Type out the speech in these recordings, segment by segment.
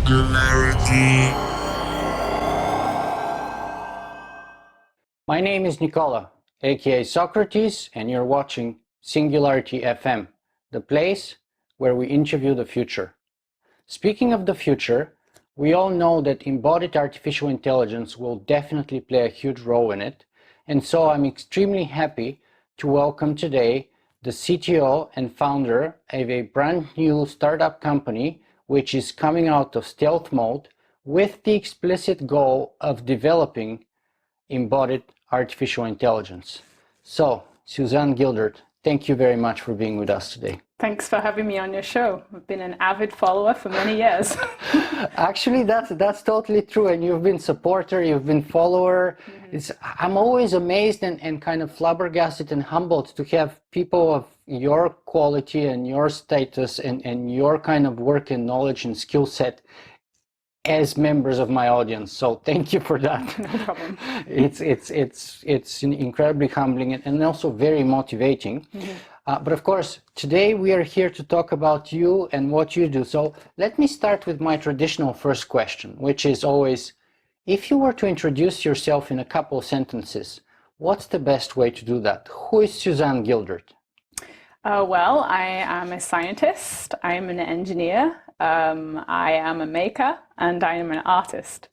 Singularity. My name is Nicola, aka Socrates, and you're watching Singularity FM, the place where we interview the future. Speaking of the future, we all know that embodied artificial intelligence will definitely play a huge role in it, and so I'm extremely happy to welcome today the CTO and founder of a brand new startup company which is coming out of stealth mode with the explicit goal of developing embodied artificial intelligence. So, Suzanne Gildert, thank you very much for being with us today. Thanks for having me on your show. I've been an avid follower for many years. Actually, that's totally true, and you've been supporter, you've been follower. I'm always amazed and kind of flabbergasted and humbled to have people of your quality and your status and your kind of work and knowledge and skill set as members of my audience. So thank you for that. No problem. It's incredibly humbling and also very motivating. But of course, today we are here to talk about you and what you do. So let me start with my traditional first question, which is always, if you were to introduce yourself in a couple of sentences, what's the best way to do that? Who is Suzanne Gildert? Well, I am a scientist, I am an engineer, I am a maker, and I am an artist.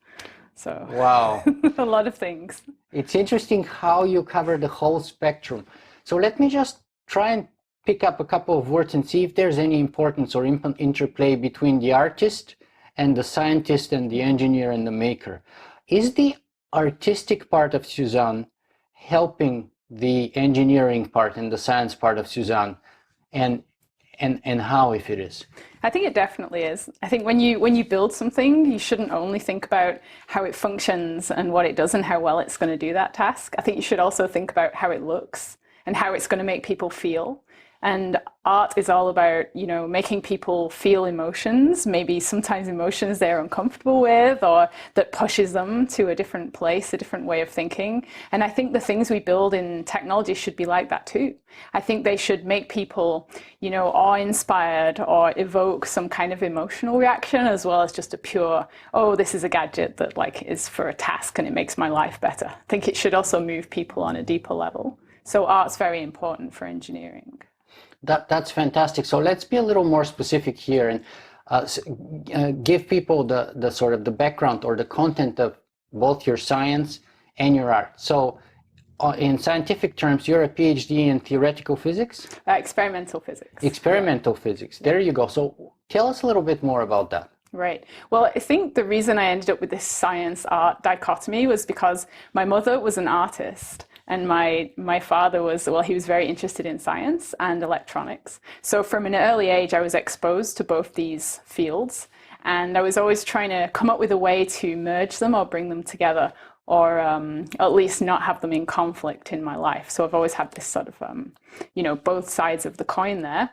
So, wow, a lot of things. It's interesting how you cover the whole spectrum. So let me just try and pick up a couple of words and see if there's any importance or interplay between the artist and the scientist and the engineer and the maker. Is the artistic part of Suzanne helping the engineering part and the science part of Suzanne, and how, if it is? I think it definitely is. I think when you build something, you shouldn't only think about how it functions and what it does and how well it's going to do that task. I think you should also think about how it looks and how it's going to make people feel. And art is all about, making people feel emotions, maybe sometimes emotions they're uncomfortable with or that pushes them to a different place, a different way of thinking. And I think the things we build in technology should be like that too. I think they should make people, awe-inspired or evoke some kind of emotional reaction as well as just a pure, oh, this is a gadget that is for a task and it makes my life better. I think it should also move people on a deeper level. So art's very important for engineering. That's fantastic. So let's be a little more specific here and give people the sort of the background or the content of both your science and your art. So in scientific terms, you're a PhD in theoretical physics? Experimental physics. Experimental physics. There you go. So tell us a little bit more about that. Right. Well, I think the reason I ended up with this science-art dichotomy was because my mother was an artist. And my father he was very interested in science and electronics. So from an early age, I was exposed to both these fields. And I was always trying to come up with a way to merge them or bring them together, or at least not have them in conflict in my life. So I've always had this sort of, both sides of the coin there.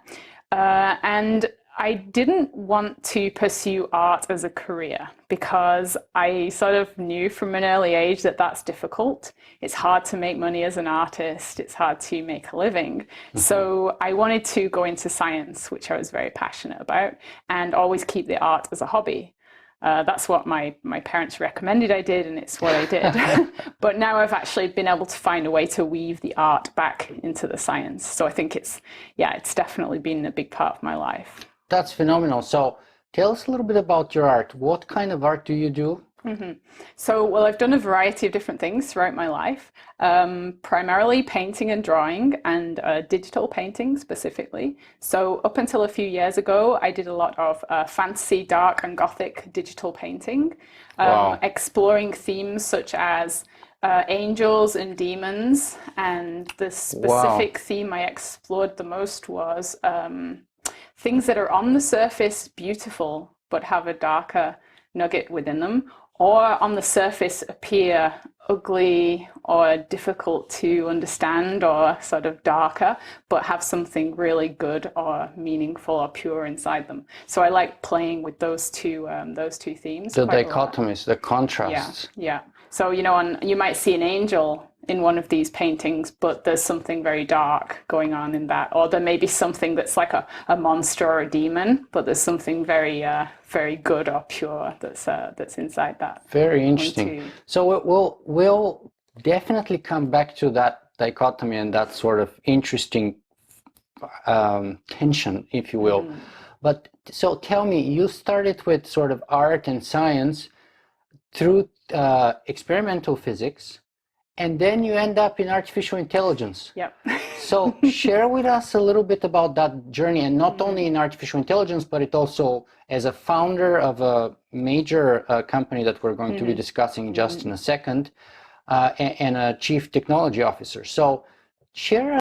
And I didn't want to pursue art as a career because I sort of knew from an early age that that's difficult. It's hard to make money as an artist. It's hard to make a living. So I wanted to go into science, which I was very passionate about, and always keep the art as a hobby. That's what my parents recommended I did, and it's what I did. But now I've actually been able to find a way to weave the art back into the science. So I think it's definitely been a big part of my life. That's phenomenal. So tell us a little bit about your art. What kind of art do you do? So, I've done a variety of different things throughout my life, primarily painting and drawing and digital painting specifically. So up until a few years ago, I did a lot of fantasy, dark and Gothic digital painting, exploring themes such as angels and demons. And the specific theme I explored the most was things that are on the surface beautiful, but have a darker nugget within them, or on the surface appear ugly or difficult to understand or sort of darker, but have something really good or meaningful or pure inside them. So I like playing with those two themes. The dichotomies, the contrasts. Yeah. So, you might see an angel in one of these paintings, but there's something very dark going on in that. Or there may be something that's like a monster or a demon, but there's something very, very good or pure that's inside that. Very interesting. So we'll definitely come back to that dichotomy and that sort of interesting tension, if you will. But so tell me, you started with sort of art and science through experimental physics, and then you end up in artificial intelligence. Yep. So share with us a little bit about that journey, and not only in artificial intelligence, but it also as a founder of a major company that we're going to be discussing just in a second, and a chief technology officer. So share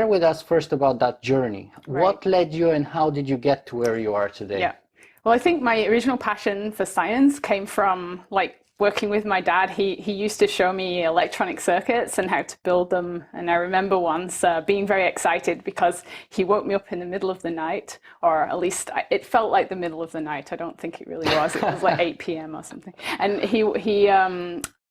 with us first about that journey. Right. What led you and how did you get to where you are today? Yeah. Well, I think my original passion for science came from working with my dad. He used to show me electronic circuits and how to build them. And I remember once being very excited because he woke me up in the middle of the night, or at least it felt like the middle of the night. I don't think it really was. It was like 8 p.m. or something. And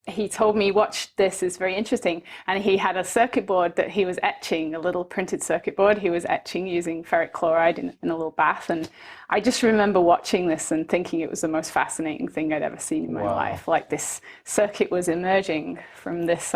he told me, watch this, is very interesting. And he had a circuit board that he was etching, a little printed circuit board. He was etching using ferric chloride in a little bath. And I just remember watching this and thinking it was the most fascinating thing I'd ever seen in my life. Like, this circuit was emerging from this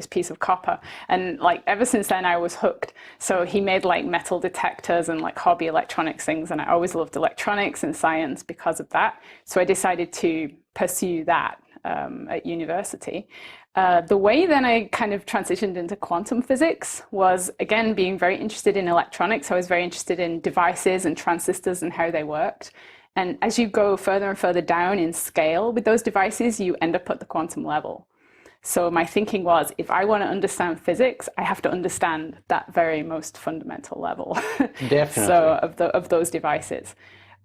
piece of copper. And ever since then I was hooked. So he made metal detectors and hobby electronics things. And I always loved electronics and science because of that. So I decided to pursue that at university. The way then I kind of transitioned into quantum physics was, again, being very interested in electronics. I was very interested in devices and transistors and how they worked. And as you go further and further down in scale with those devices, you end up at the quantum level. So my thinking was, if I want to understand physics, I have to understand that very most fundamental level. Definitely. So of those devices.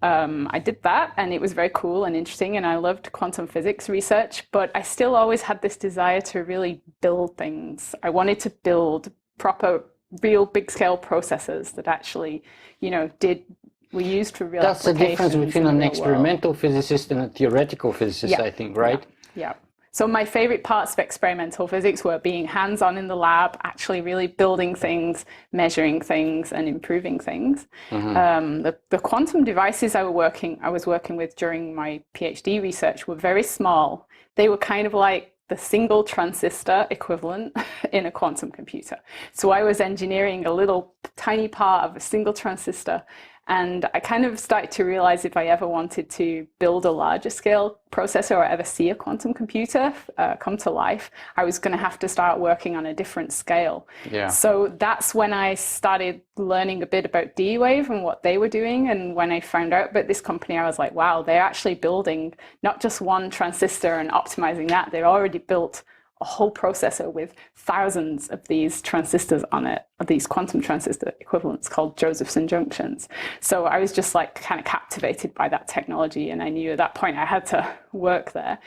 I did that, and it was very cool and interesting, and I loved quantum physics research, but I still always had this desire to really build things. I wanted to build proper, real big-scale processors that actually, were used for real applications. That's the difference between an experimental physicist and a theoretical physicist, I think, right? Yeah. So my favorite parts of experimental physics were being hands-on in the lab, actually really building things, measuring things, and improving things. The quantum devices I was working with during my PhD research were very small. They were kind of like the single transistor equivalent in a quantum computer. So I was engineering a little tiny part of a single transistor. And I kind of started to realize if I ever wanted to build a larger scale processor or ever see a quantum computer come to life, I was going to have to start working on a different scale. Yeah. So that's when I started learning a bit about D-Wave and what they were doing. And when I found out about this company, I was like, wow, they're actually building not just one transistor and optimizing that. They've already built a whole processor with thousands of these transistors on it, these quantum transistor equivalents called Josephson junctions. So I was just kind of captivated by that technology, and I knew at that point I had to work there.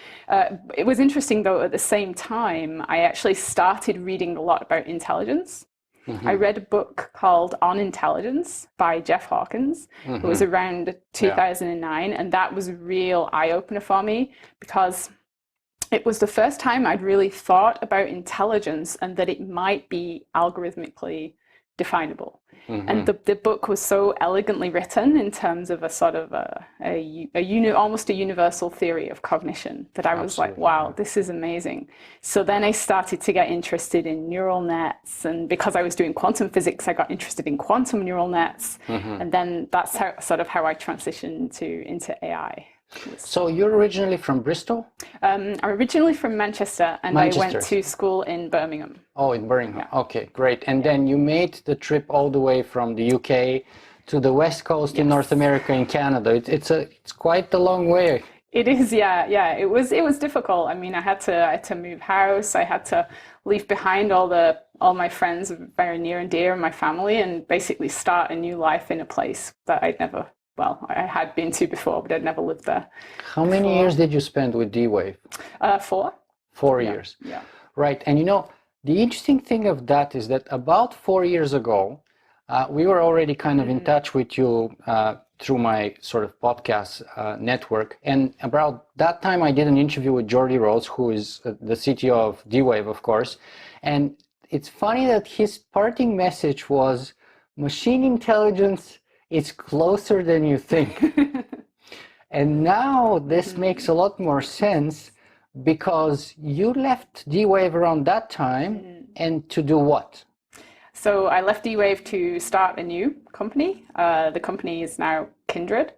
It was interesting though, at the same time, I actually started reading a lot about intelligence. I read a book called On Intelligence by Jeff Hawkins. It was around 2009, and that was a real eye-opener for me because it was the first time I'd really thought about intelligence and that it might be algorithmically definable. And the book was so elegantly written in terms of a sort of almost a universal theory of cognition that I was like, wow, this is amazing. So then I started to get interested in neural nets, and because I was doing quantum physics, I got interested in quantum neural nets, and then that's how I transitioned into AI. So you're originally from Bristol? I'm originally from Manchester, and I went to school in Birmingham. Oh, in Birmingham. Yeah. Okay, great. And then you made the trip all the way from the UK to the West Coast in North America, in Canada. It's quite a long way. It is, yeah. It was difficult. I mean, I had to move house. I had to leave behind all my friends very near and dear, and my family, and basically start a new life in a place that I had been to before, but I'd never lived there. How many years did you spend with D-Wave? 4. 4 years. Yeah. Right. And the interesting thing of that is that about 4 years ago, we were already kind of in touch with you through my sort of podcast network. And about that time, I did an interview with Jordi Rose, who is the CTO of D-Wave, of course. And it's funny that his parting message was, machine intelligence is closer than you think. And now this makes a lot more sense, because you left D-Wave around that time, and to do what? So I left D-Wave to start a new company. The company is now Kindred.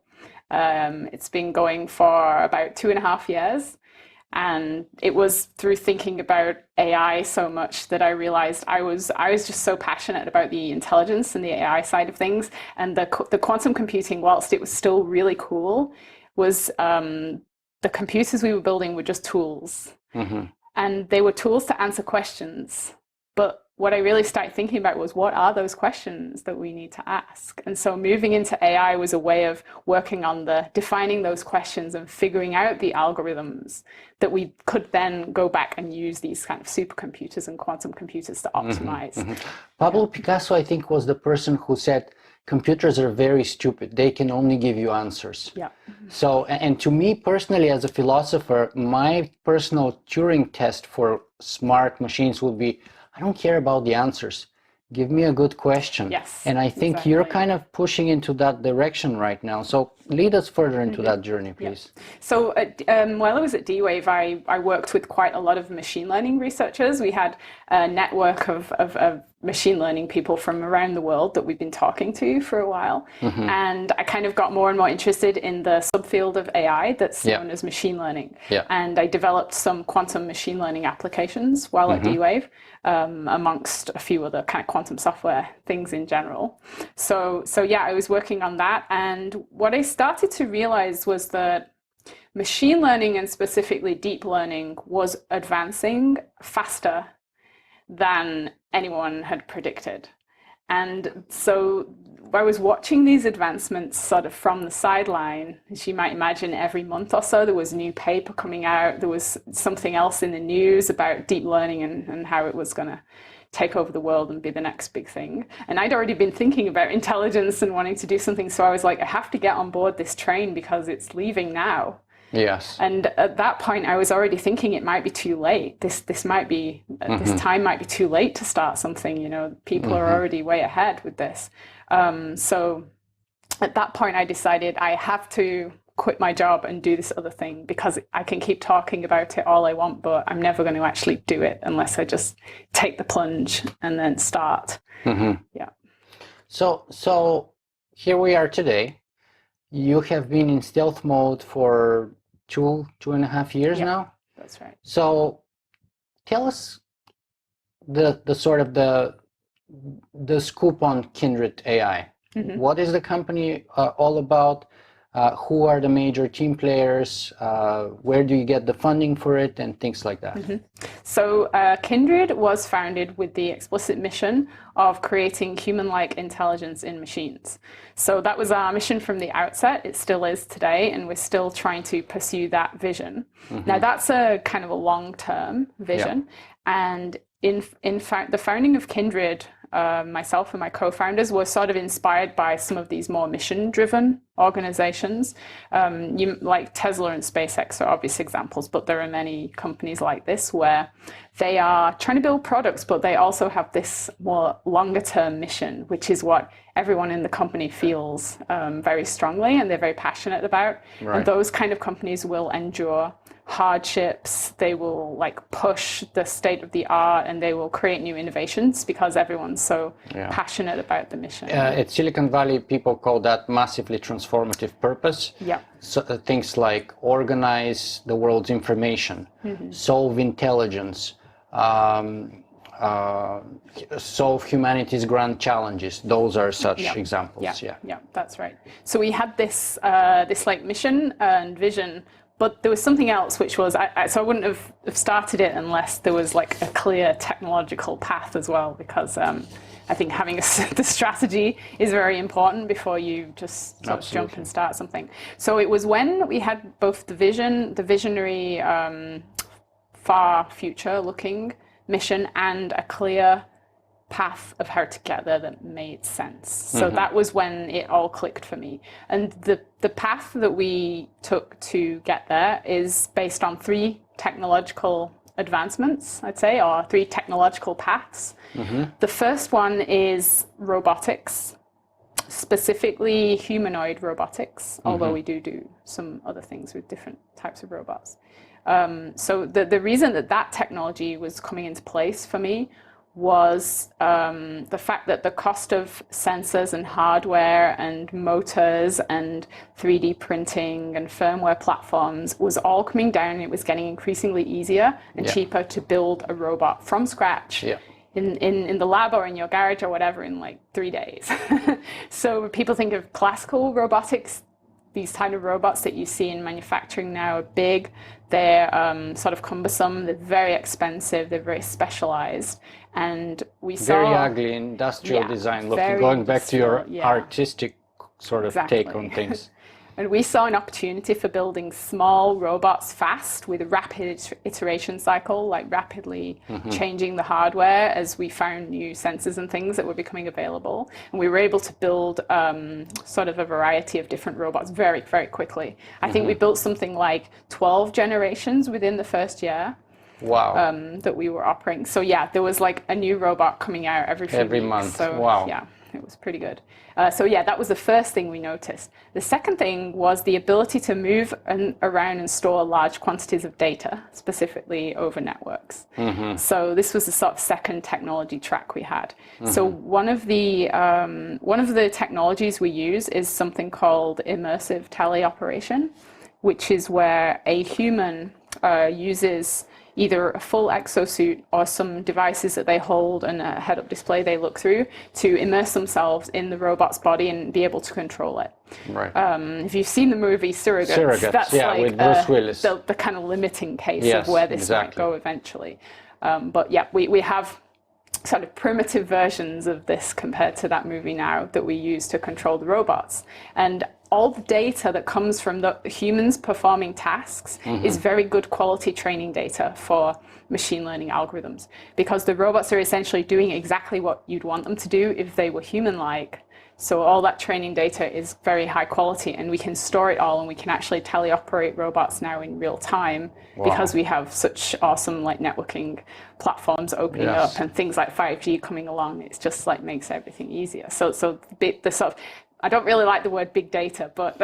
It's been going for about 2.5 years. And it was through thinking about AI so much that I realized I was just so passionate about the intelligence and the AI side of things. And the quantum computing, whilst it was still really cool, was the computers we were building were just tools. And they were tools to answer questions. But what I really started thinking about was, what are those questions that we need to ask? And so moving into AI was a way of working on defining those questions and figuring out the algorithms that we could then go back and use these kind of supercomputers and quantum computers to optimize. Pablo Picasso, I think, was the person who said, computers are very stupid. They can only give you answers. Yeah. So, and to me personally, as a philosopher, my personal Turing test for smart machines would be, I don't care about the answers. Give me a good question. Yes, and I think exactly. you're kind of pushing into that direction right now. So lead us further into that journey, please. Yeah. So while I was at D-Wave, I worked with quite a lot of machine learning researchers. We had a network of machine learning people from around the world that we've been talking to for a while. And I kind of got more and more interested in the subfield of AI that's known as machine learning. And I developed some quantum machine learning applications while at D-Wave, amongst a few other kind of quantum software things in general. So yeah, I was working on that. And what I started to realize was that machine learning, and specifically deep learning, was advancing faster than anyone had predicted. And so I was watching these advancements sort of from the sideline. As you might imagine, every month or so there was a new paper coming out. There was something else in the news about deep learning and how it was going to take over the world and be the next big thing. And I'd already been thinking about intelligence and wanting to do something. So I was like, I have to get on board this train because it's leaving now. Yes. And at that point, I was already thinking it might be too late. This might be, this time might be too late to start something, you know, people are already way ahead with this. So at that point, I decided I have to quit my job and do this other thing, because I can keep talking about it all I want, but I'm never going to actually do it unless I just take the plunge and then start. Yeah. So here we are today. You have been in stealth mode for 2.5 years now. That's right. So tell us the sort of the scoop on Kindred AI. What is the company all about? Who are the major team players? Where do you get the funding for it, and things like that? So Kindred was founded with the explicit mission of creating human-like intelligence in machines. So that was our mission from the outset. It still is today, and we're still trying to pursue that vision. Now that's a kind of a long-term vision, and in fact, the founding of Kindred, myself and my co-founders were sort of inspired by some of these more mission-driven organizations. Like Tesla and SpaceX are obvious examples, but there are many companies like this where they are trying to build products, but they also have this more longer-term mission, which is what everyone in the company feels very strongly and they're very passionate about. Right. And those kind of companies will endure hardships, they will like push the state of the art, and they will create new innovations because everyone's so passionate about the mission. At Silicon Valley, people call that massively transformative purpose. So, things like organize the world's information, solve intelligence, solve humanity's grand challenges. Those are such examples. Yeah, that's right. So we had this this like mission and vision. But there was something else, which was, so I wouldn't have started it unless there was like a clear technological path as well, because I think having the strategy is very important before you just sort of jump and start something. So it was when we had both the vision, the visionary, far future looking mission, and a clear path of how to get there that made sense. So that was when it all clicked for me. And the path that we took to get there is based on 3 technological advancements, I'd say, or 3 technological paths. The first one is robotics, specifically humanoid robotics, although we do some other things with different types of robots. So the reason that technology was coming into place for me was the fact that the cost of sensors and hardware and motors and 3D printing and firmware platforms was all coming down. It was getting increasingly easier and cheaper to build a robot from scratch in the lab or in your garage or whatever in like 3 days. So people think of classical robotics. These kind of robots that you see in manufacturing now are big, they're sort of cumbersome, they're very expensive, they're very specialized. And we saw... Very ugly industrial design, going back to your artistic sort of take on things. And we saw an opportunity for building small robots fast with a rapid iteration cycle, like rapidly changing the hardware as we found new sensors and things that were becoming available. And we were able to build sort of a variety of different robots very, very quickly. I think we built something like 12 generations within the first year. Wow. That we were operating. So yeah, there was like a new robot coming out every few weeks. Month. So, wow. Yeah, it was pretty good. So yeah, that was the first thing we noticed. The second thing was the ability to move around and store large quantities of data, specifically over networks. So this was the sort of second technology track we had. So one of the technologies we use is something called immersive teleoperation, which is where a human uses either a full exosuit or some devices that they hold and a head-up display they look through to immerse themselves in the robot's body and be able to control it. Right. If you've seen the movie Surrogates, that's like with Bruce Willis. The kind of limiting case of where this might go eventually. But yeah, we have sort of primitive versions of this compared to that movie now that we use to control the robots. And all the data that comes from the humans performing tasks is very good quality training data for machine learning algorithms, because the robots are essentially doing exactly what you'd want them to do if they were human-like. So all that training data is very high quality, and we can store it all, and we can actually teleoperate robots now in real time because we have such awesome like networking platforms opening up and things like 5G coming along. It's just like makes everything easier. So the sort of, I don't really like the word big data, but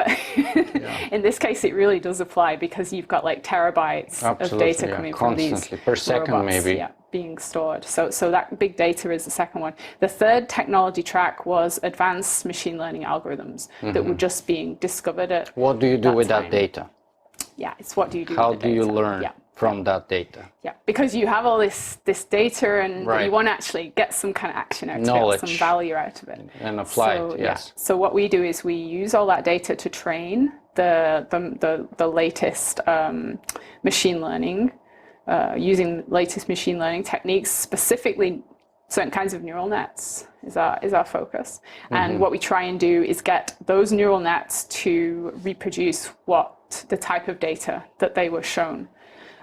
in this case it really does apply, because you've got like terabytes of data coming from these per second robots, maybe being stored. So that big data is the second one. The third technology track was advanced machine learning algorithms that were just being discovered at What do you do with that data? Yeah, it's what do you do How with the do data? you learn from that data? Yeah, because you have all this data, and you want to actually get some kind of action out of it, some value out of it. And apply it, So what we do is we use all that data to train the latest machine learning, using latest machine learning techniques, specifically certain kinds of neural nets is our focus. And what we try and do is get those neural nets to reproduce the type of data that they were shown.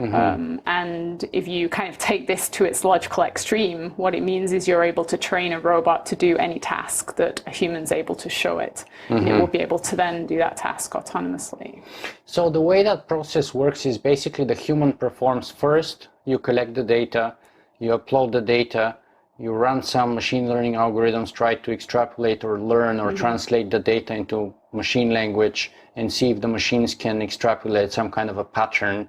And if you kind of take this to its logical extreme, what it means is you're able to train a robot to do any task that a human's able to show it. And it will be able to then do that task autonomously. So the way that process works is basically the human performs first, you collect the data, you upload the data, you run some machine learning algorithms, try to extrapolate or learn or translate the data into machine language and see if the machines can extrapolate some kind of a pattern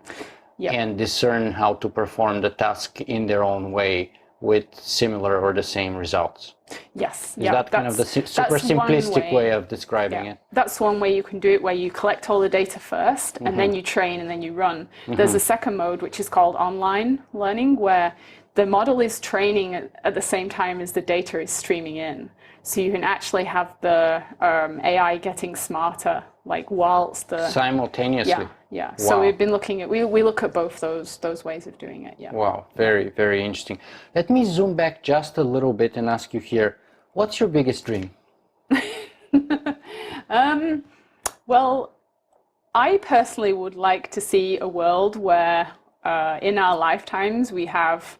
and discern how to perform the task in their own way with similar or the same results. Yes. Is that kind of the super simplistic way of describing it? That's one way you can do it, where you collect all the data first and then you train and then you run. There's a second mode, which is called online learning, where the model is training at the same time as the data is streaming in. So you can actually have the AI getting smarter, like whilst the... Simultaneously? Yeah. Wow. So we've been looking at, we look at both those ways of doing it, Wow, very, very interesting. Let me zoom back just a little bit and ask you here, what's your biggest dream? Well, I personally would like to see a world where in our lifetimes we have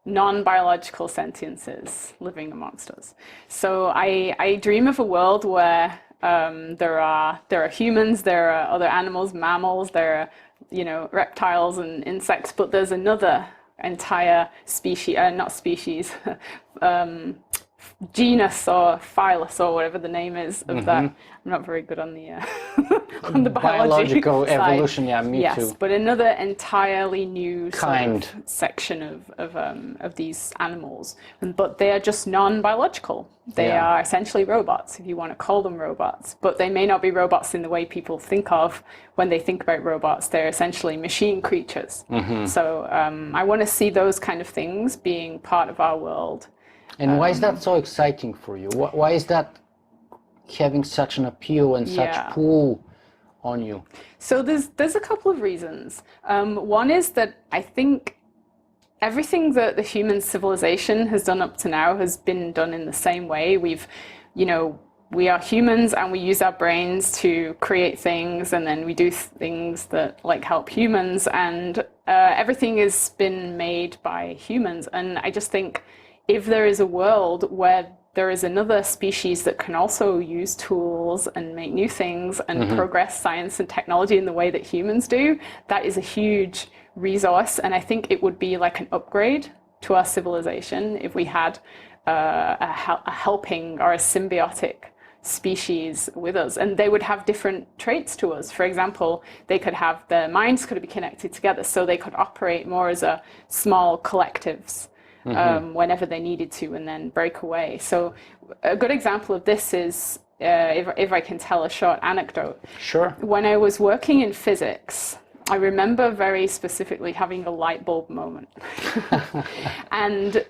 non-biological sentiences living amongst us. So I dream of a world where there are humans, there are other animals, mammals, there are, you know, reptiles and insects, but there's another entire species, not species, genus or phylus or whatever the name is of that. I'm not very good on the on the biological side. evolution. Yeah, me yes, too. but another entirely new Kind. sort of section of these animals, but they are just non-biological. They are essentially robots, if you want to call them robots, but they may not be robots in the way people think of when they think about robots. They're essentially machine creatures. So I want to see those kind of things being part of our world. And why is that so exciting for you? Why is that having such an appeal and such pull on you? So there's a couple of reasons. One is that I think everything that the human civilization has done up to now has been done in the same way. We are humans and we use our brains to create things, and then we do things that like help humans, and everything has been made by humans. And I just think if there is a world where there is another species that can also use tools and make new things and progress science and technology in the way that humans do, that is a huge resource. And I think it would be like an upgrade to our civilization if we had a helping or a symbiotic species with us, and they would have different traits to us. For example, they could have, their minds could be connected together, so they could operate more as a small collectives whenever they needed to, and then break away. So a good example of this is, if I can tell a short anecdote. Sure. When I was working in physics, I remember very specifically having a light bulb moment. And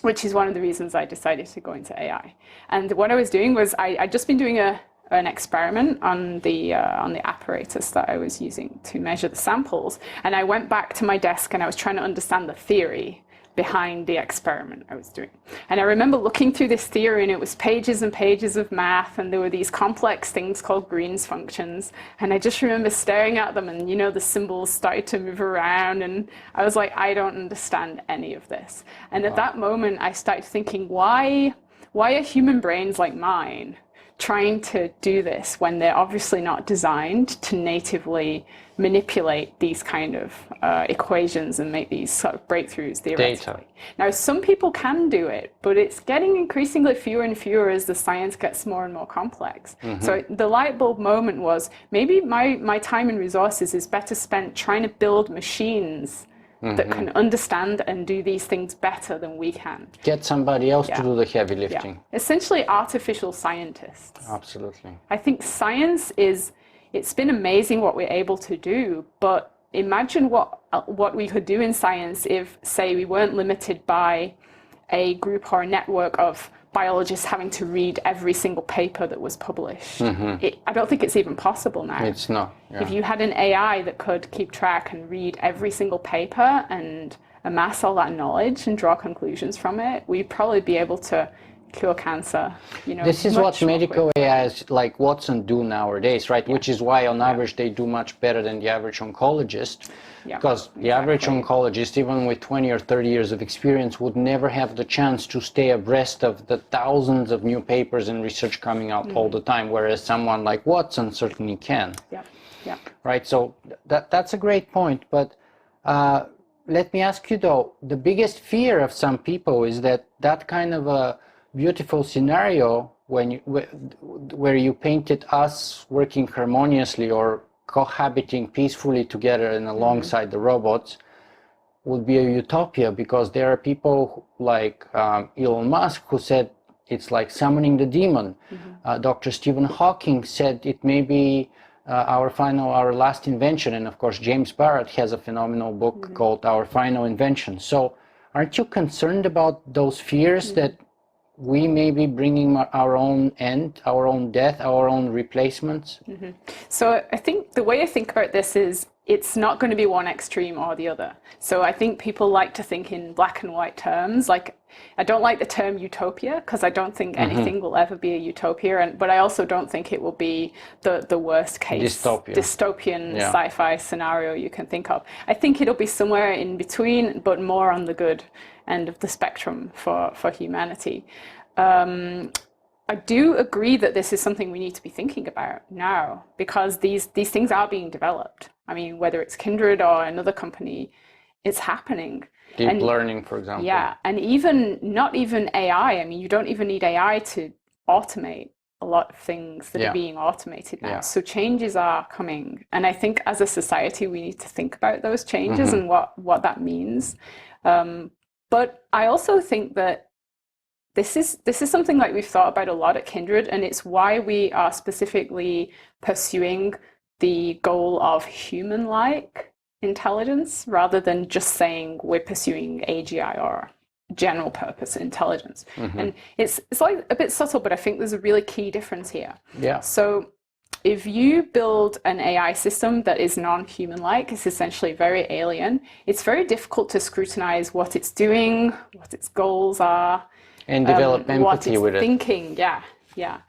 which is one of the reasons I decided to go into AI. And what I was doing was I'd just been doing an experiment on the apparatus that I was using to measure the samples. And I went back to my desk and I was trying to understand the theory behind the experiment I was doing. And I remember looking through this theory, and it was pages and pages of math, and there were these complex things called Green's functions. And I just remember staring at them, and the symbols started to move around, and I was like, I don't understand any of this. And at that moment, I started thinking, why are human brains like mine trying to do this when they're obviously not designed to natively manipulate these kind of equations and make these sort of breakthroughs theoretically. Data. Now, some people can do it, but it's getting increasingly fewer and fewer as the science gets more and more complex. So the light bulb moment was, maybe my time and resources is better spent trying to build machines that can understand and do these things better than we can. Get somebody else to do the heavy lifting. Yeah. Essentially artificial scientists. Absolutely. I think science it's been amazing what we're able to do, but imagine what we could do in science if, say, we weren't limited by a group or a network of biologists having to read every single paper that was published. I don't think it's even possible now. It's not. Yeah. If you had an AI that could keep track and read every single paper and amass all that knowledge and draw conclusions from it, we'd probably be able to cure cancer. This is what medical AIs like Watson do nowadays, right? Which is why on average they do much better than the average oncologist. Because the average oncologist, even with 20 or 30 years of experience, would never have the chance to stay abreast of the thousands of new papers and research coming out all the time, whereas someone like Watson certainly can. Right, so that's a great point. But let me ask you though, the biggest fear of some people is that kind of a beautiful scenario where you painted us working harmoniously or cohabiting peacefully together and alongside the robots would be a utopia, because there are people like Elon Musk who said it's like summoning the demon. Dr. Stephen Hawking said it may be our last invention, and of course James Barrett has a phenomenal book called Our Final Invention. So aren't you concerned about those fears that we may be bringing our own end, our own death, our own replacements? So I think the way I think about this is, it's not going to be one extreme or the other. So I think people like to think in black and white terms. Like, I don't like the term utopia because I don't think anything will ever be a utopia, but I also don't think it will be the worst case dystopian sci-fi scenario you can think of. I think it'll be somewhere in between, but more on the good end of the spectrum for humanity. I do agree that this is something we need to be thinking about now, because these things are being developed. I mean, whether it's Kindred or another company, it's happening. Deep learning, for example. Yeah, and even not even AI. I mean, you don't even need AI to automate a lot of things that are being automated now. So changes are coming. And I think as a society, we need to think about those changes and what that means. But I also think that this is something like we've thought about a lot at Kindred, and it's why we are specifically pursuing the goal of human-like intelligence rather than just saying we're pursuing AGI or general purpose intelligence. And it's like a bit subtle, but I think there's a really key difference here. Yeah. So if you build an AI system that is non-human-like, it's essentially very alien, it's very difficult to scrutinize what it's doing, what its goals are, and develop empathy with it. Thinking, yeah.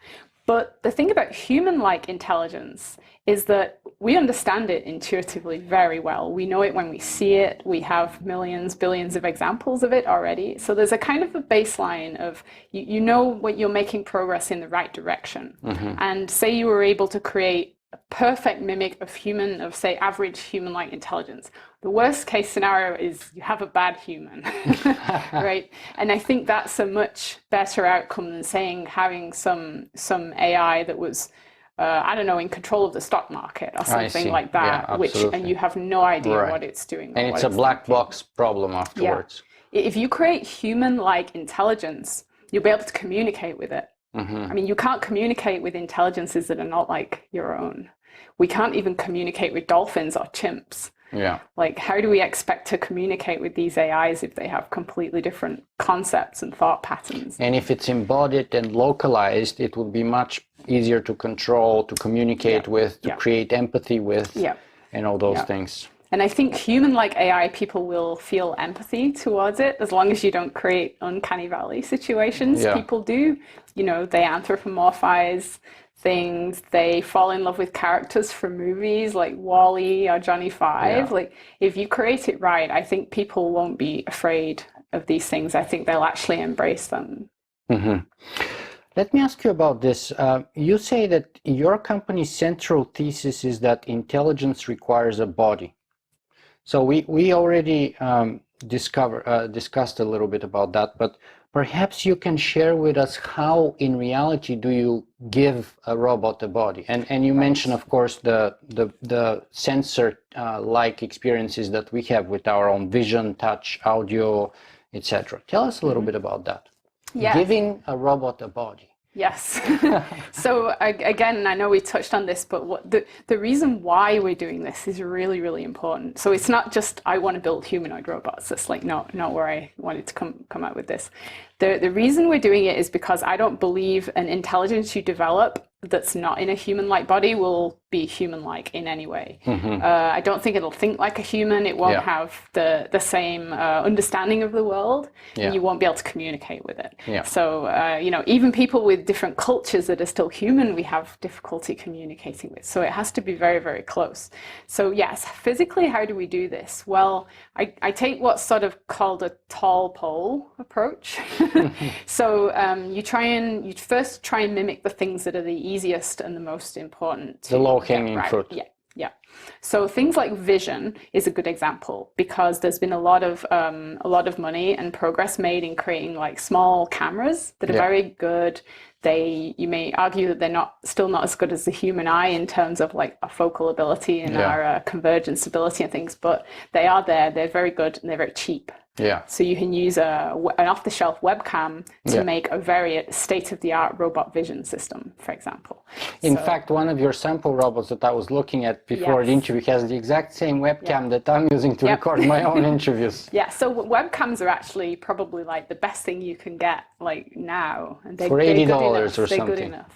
But the thing about human-like intelligence is that we understand it intuitively very well. We know it when we see it. We have millions, billions of examples of it already. So there's a kind of a baseline of, you know when you're making progress in the right direction. And say you were able to create a perfect mimic of say, average human-like intelligence. The worst case scenario is you have a bad human, right? And I think that's a much better outcome than saying having some AI that was, I don't know, in control of the stock market or something like that, and you have no idea what it's doing. And it's a black box problem afterwards. Yeah. If you create human-like intelligence, you'll be able to communicate with it. I mean, you can't communicate with intelligences that are not like your own. We can't even communicate with dolphins or chimps. Yeah. Like, how do we expect to communicate with these AIs if they have completely different concepts and thought patterns? And if it's embodied and localized, it would be much easier to control, to communicate with, to create empathy with, and all those things. And I think human-like AI people will feel empathy towards it as long as you don't create uncanny valley situations. People do, you know, they anthropomorphize things, they fall in love with characters from movies like WALL-E or Johnny Five. Like, if you create it right, I think people won't be afraid of these things. I think they'll actually embrace them. Let me ask you about this. You say that your company's central thesis is that intelligence requires a body. So we already discussed a little bit about that, but perhaps you can share with us how in reality do you give a robot a body? And you mentioned, of course, the sensor like experiences that we have with our own vision, touch, audio, etc. Tell us a little bit about that. Giving a robot a body. Yes. So again, I know we touched on this, but the reason why we're doing this is really, really important. So it's not just I want to build humanoid robots. That's like not where I wanted to come out with this. The reason we're doing it is because I don't believe an intelligence you develop that's not in a human-like body will be human-like in any way. I don't think it'll think like a human. It won't have the same understanding of the world, and you won't be able to communicate with it. So, you know, even people with different cultures that are still human, we have difficulty communicating with. So it has to be very, very close. So yes, physically, how do we do this? Well, I take what's sort of called a tall pole approach. So you first try and mimic the things that are the easiest and the most important. The low-hanging fruit. Yeah. So things like vision is a good example, because there's been a lot of money and progress made in creating like small cameras that are very good. You may argue that they're still not as good as the human eye in terms of like our focal ability and our convergence ability and things, but they are there. They're very good and they're very cheap. So you can use an off-the-shelf webcam to make a very state-of-the-art robot vision system, for example. In fact, one of your sample robots that I was looking at before the interview has the exact same webcam that I'm using to record my own interviews. So webcams are actually probably like the best thing you can get like now. And for $80 or something. They're good enough.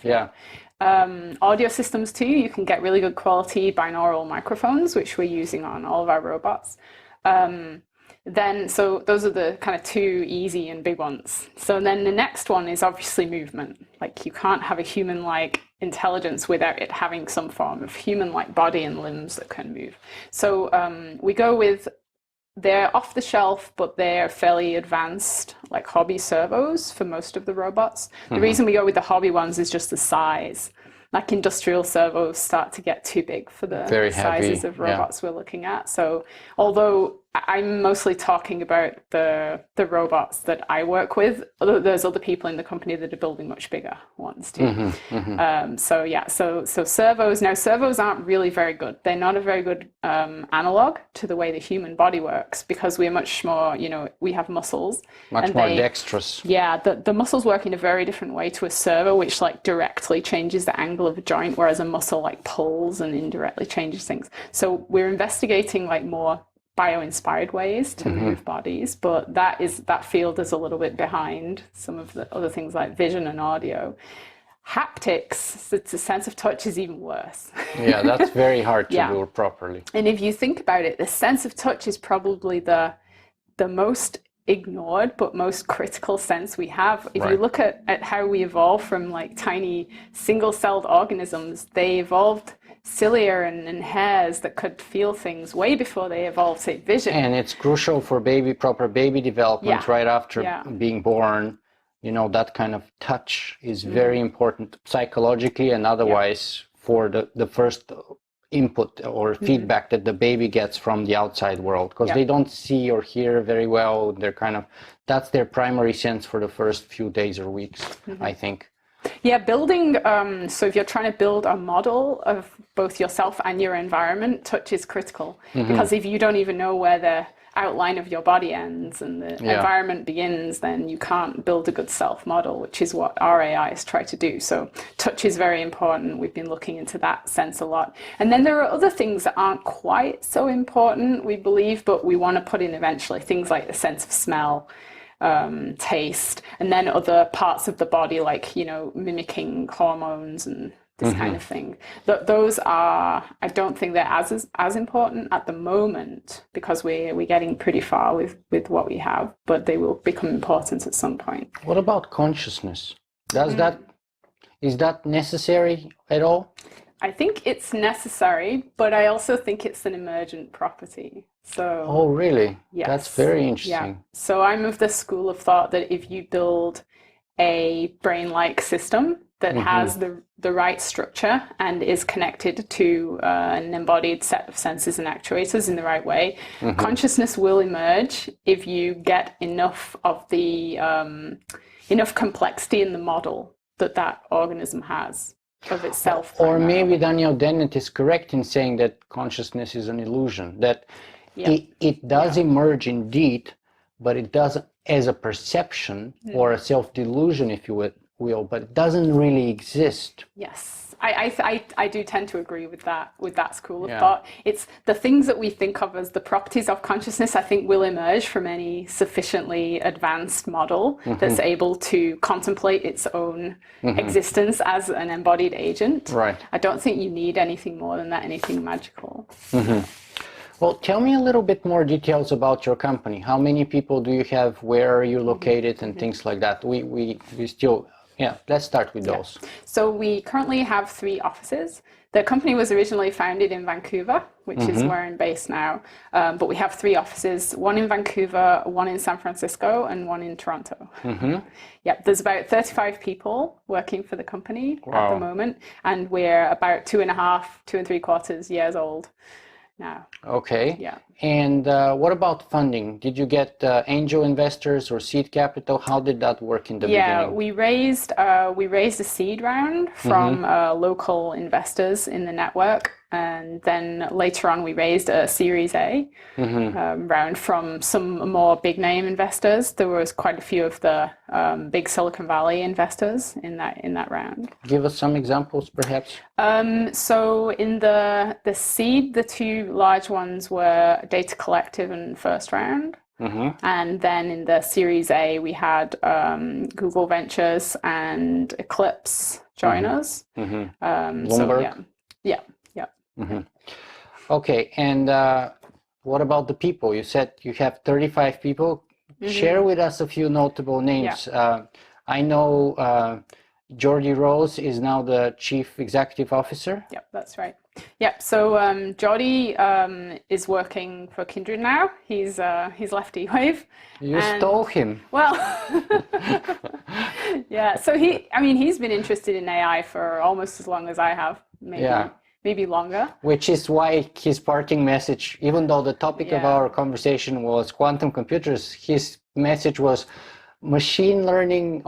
Audio systems too. You can get really good quality binaural microphones, which we're using on all of our robots. So those are the kind of two easy and big ones. So then the next one is obviously movement. Like, you can't have a human-like intelligence without it having some form of human-like body and limbs that can move. So we go with, they're off the shelf, but they're fairly advanced, like hobby servos for most of the robots. The reason we go with the hobby ones is just the size. Like, industrial servos start to get too big for the sizes of robots we're looking at. So although I'm mostly talking about the robots that I work with, there's other people in the company that are building much bigger ones too. So servos, now servos aren't really very good. They're not a very good analog to the way the human body works, because we're much more, we have muscles. Much more dexterous. Yeah, the muscles work in a very different way to a servo, which like directly changes the angle of a joint, whereas a muscle like pulls and indirectly changes things. So we're investigating like more bio-inspired ways to move bodies, but that field is a little bit behind some of the other things like vision and audio. Haptics, the sense of touch, is even worse. Yeah, that's very hard to do properly. And if you think about it, the sense of touch is probably the most ignored but most critical sense we have. If you look at how we evolved from like tiny single-celled organisms, they evolved cilia and hairs that could feel things way before they evolved, say, vision. And it's crucial for proper baby development right after being born. That kind of touch is very important psychologically and otherwise for the first input or feedback that the baby gets from the outside world, because they don't see or hear very well. They're that's their primary sense for the first few days or weeks, I think. Yeah, building, so if you're trying to build a model of both yourself and your environment, touch is critical. Because if you don't even know where the outline of your body ends and the environment begins, then you can't build a good self model, which is what our AIs try to do. So touch is very important. We've been looking into that sense a lot. And then there are other things that aren't quite so important, we believe, but we want to put in eventually. Things like the sense of smell, taste, and then other parts of the body, like, mimicking hormones and this kind of thing. Those are, I don't think they're as important at the moment, because we're getting pretty far with what we have, but they will become important at some point. What about consciousness? Is that necessary at all? I think it's necessary, but I also think it's an emergent property. So, oh, really? Yes. That's very interesting. Yeah. So I'm of the school of thought that if you build a brain-like system that has the right structure and is connected to an embodied set of senses and actuators in the right way, consciousness will emerge if you get enough of the enough complexity in the model that organism has of itself. Or maybe Daniel Dennett is correct in saying that consciousness is an illusion, that it does emerge indeed, but it does as a perception or a self-delusion, if you will, but it doesn't really exist. Yes, I do tend to agree with that school of thought. It's the things that we think of as the properties of consciousness, I think, will emerge from any sufficiently advanced model that's able to contemplate its own existence as an embodied agent. Right. I don't think you need anything more than that, anything magical. Well, tell me a little bit more details about your company. How many people do you have? Where are you located, and things like that? We still, let's start with those. So we currently have 3 offices. The company was originally founded in Vancouver, which is where I'm based now. But we have 3 offices, one in Vancouver, one in San Francisco, and one in Toronto. There's about 35 people working for the company at the moment, and we're about 2.5, 2 3/4 years old now. Okay. Yeah. And what about funding? Did you get angel investors or seed capital? How did that work in the beginning? We raised a seed round from local investors in the network, and then later on we raised a Series A round from some more big name investors. There was quite a few of the big Silicon Valley investors in that round. Give us some examples, perhaps. So in the seed, the 2 large ones were Data Collective and First Round. And then in the Series A, we had Google Ventures and Eclipse join us. Bloomberg. Yeah. Okay, and what about the people? You said you have 35 people. Share with us a few notable names. I know Jordi Rose is now the Chief Executive Officer. Yep, that's right. Yep. So Jordi is working for Kindred now. He's left eWave. You stole him. Well, yeah. So he's been interested in AI for almost as long as I have. Maybe longer. Which is why his parting message, even though the topic of our conversation was quantum computers, his message was machine learning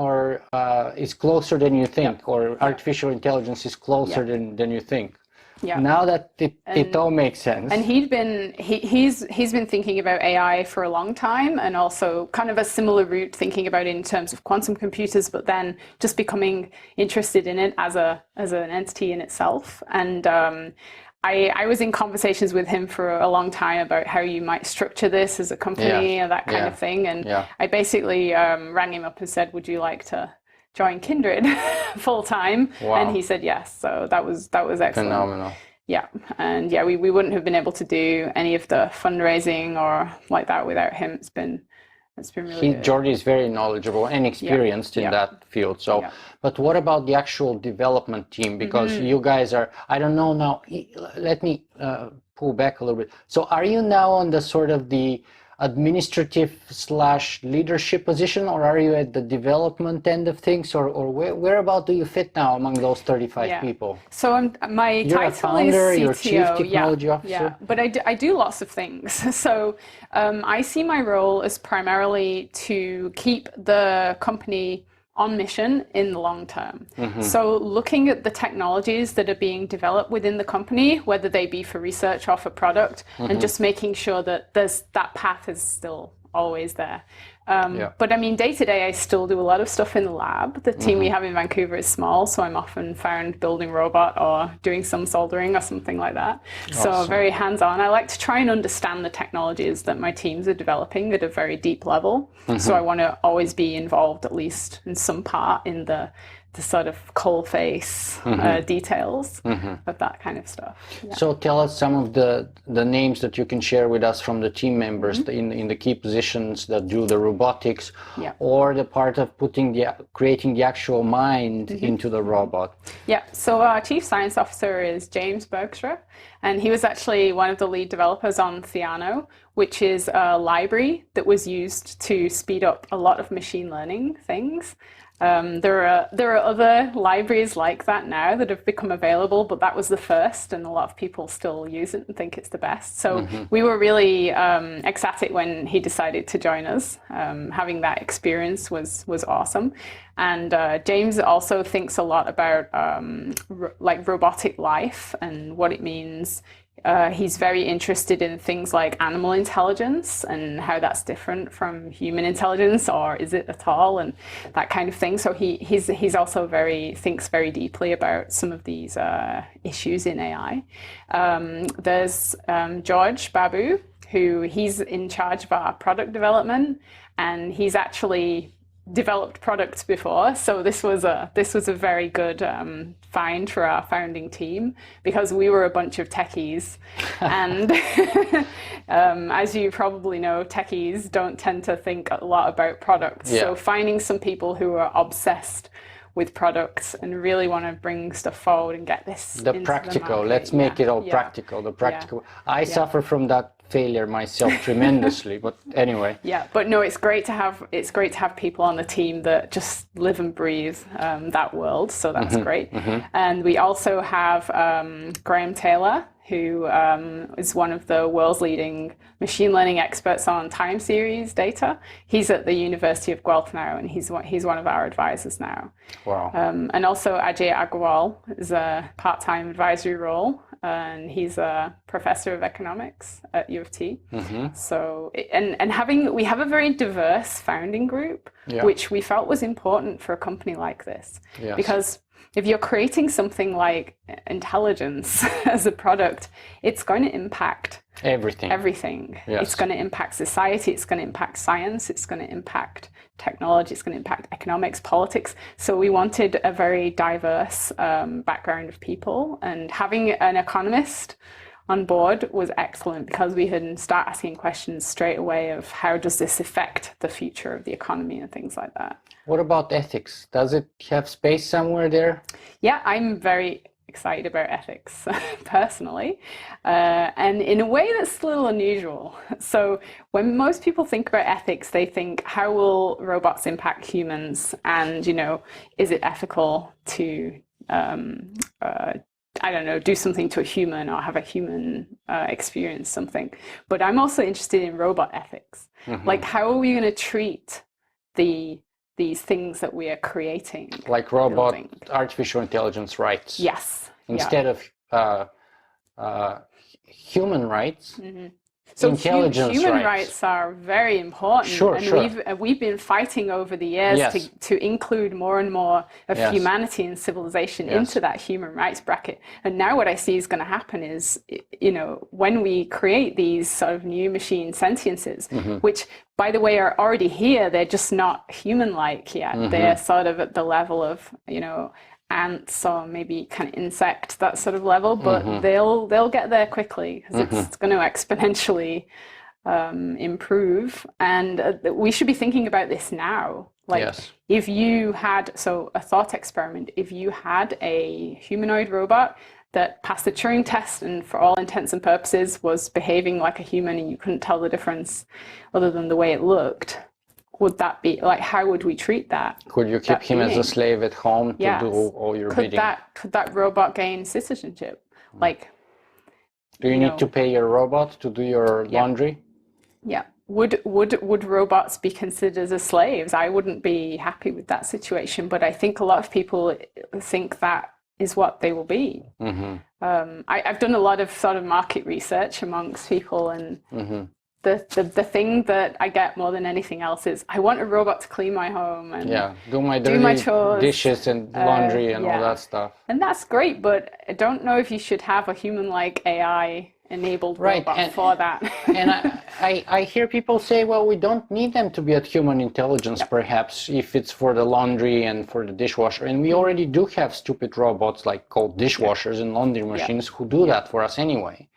is closer than you think, or artificial intelligence is closer than you think. Yeah. Now that it all makes sense. And he's been thinking about AI for a long time, and also kind of a similar route, thinking about it in terms of quantum computers, but then just becoming interested in it as an entity in itself. And I was in conversations with him for a long time about how you might structure this as a company and that kind of thing. And I basically rang him up and said, "Would you like to join Kindred full time?" And he said yes. So that was excellent. Phenomenal. Yeah, and we wouldn't have been able to do any of the fundraising or like that without him. It's been really good. Jordi is very knowledgeable and experienced in that field. So, but what about the actual development team? Because you guys are, I don't know now. Let me pull back a little bit. So, are you now on the sort of the administrative / leadership position, or are you at the development end of things, or whereabout do you fit now among those 35 people? So my title a founder, is CTO, you're Chief Technology Officer. Yeah, but I do lots of things. So I see my role as primarily to keep the company on mission in the long term. So looking at the technologies that are being developed within the company, whether they be for research or for product, and just making sure that that path is still always there. But I mean, day to day, I still do a lot of stuff in the lab. The team we have in Vancouver is small, so I'm often found building robot or doing some soldering or something like that. Awesome. So very hands-on. I like to try and understand the technologies that my teams are developing at a very deep level. So I want to always be involved, at least in some part, in the sort of coalface details of that kind of stuff. So tell us some of the names that you can share with us from the team members in the key positions that do the robotics, or the part of creating the actual mind into the robot. Yeah, so our Chief Science Officer is James Bergshire, and he was actually one of the lead developers on Theano, which is a library that was used to speed up a lot of machine learning things. There are other libraries like that now that have become available, but that was the first, and a lot of people still use it and think it's the best. So we were really ecstatic when he decided to join us. Having that experience was awesome. And James also thinks a lot about like robotic life and what it means. He's very interested in things like animal intelligence and how that's different from human intelligence, or is it at all, and that kind of thing. So he's also thinks very deeply about some of these issues in AI. There's George Babu, he's in charge of our product development, and he's actually developed products before, so this was a very good find for our founding team, because we were a bunch of techies, and as you probably know, techies don't tend to think a lot about products. So finding some people who are obsessed with products and really want to bring stuff forward and get this the practical. Let's make it all practical. The practical. I suffer from that failure myself tremendously, but anyway. Yeah, but no, it's great to have people on the team that just live and breathe that world. So that's great. And we also have Graham Taylor, who is one of the world's leading machine learning experts on time series data. He's at the University of Guelph now, and he's one of our advisors now. Wow. And also Ajay Agrawal is a part-time advisory role, and he's a professor of economics at U of T. So, we have a very diverse founding group, which we felt was important for a company like this, because if you're creating something like intelligence as a product, it's going to impact everything. Yes. It's going to impact society, it's going to impact science, it's going to impact technology, it's going to impact economics, politics. So we wanted a very diverse background of people, and having an economist on board was excellent because we can start asking questions straight away of how does this affect the future of the economy and things like that. What about ethics? Does it have space somewhere there? Yeah, I'm very excited about ethics personally, and in a way that's a little unusual. So when most people think about ethics, they think, how will robots impact humans, and is it ethical to I don't know, do something to a human or have a human experience something. But I'm also interested in robot ethics. Like, how are we going to treat these things that we are creating? Like artificial intelligence rights. Yes. Instead of human rights. So intelligence human rights are very important. Sure, and we've been fighting over the years to include more and more of humanity and civilization into that human rights bracket. And now what I see is going to happen is, when we create these sort of new machine sentiences, which, by the way, are already here, they're just not human-like yet. They're sort of at the level of, ants or maybe kind of insect, that sort of level, but they'll get there quickly because it's going to exponentially improve. And we should be thinking about this now. Like, if you had, a thought experiment, if you had a humanoid robot that passed the Turing test and for all intents and purposes was behaving like a human and you couldn't tell the difference other than the way it looked, would that be, like, how would we treat that? Could you keep him as a slave at home to do all your bidding? Could that robot gain citizenship? Like, do you need to pay your robot to do your laundry? Yeah. Would robots be considered as slaves? I wouldn't be happy with that situation, but I think a lot of people think that is what they will be. I've done a lot of sort of market research amongst people, and the thing that I get more than anything else is I want a robot to clean my home and do my chores, dishes and laundry and all that stuff. And that's great, but I don't know if you should have a human-like AI-enabled robot for that. And I hear people say, well, we don't need them to be at human intelligence, perhaps, if it's for the laundry and for the dishwasher. And we already do have stupid robots like called dishwashers and laundry machines who do that for us anyway.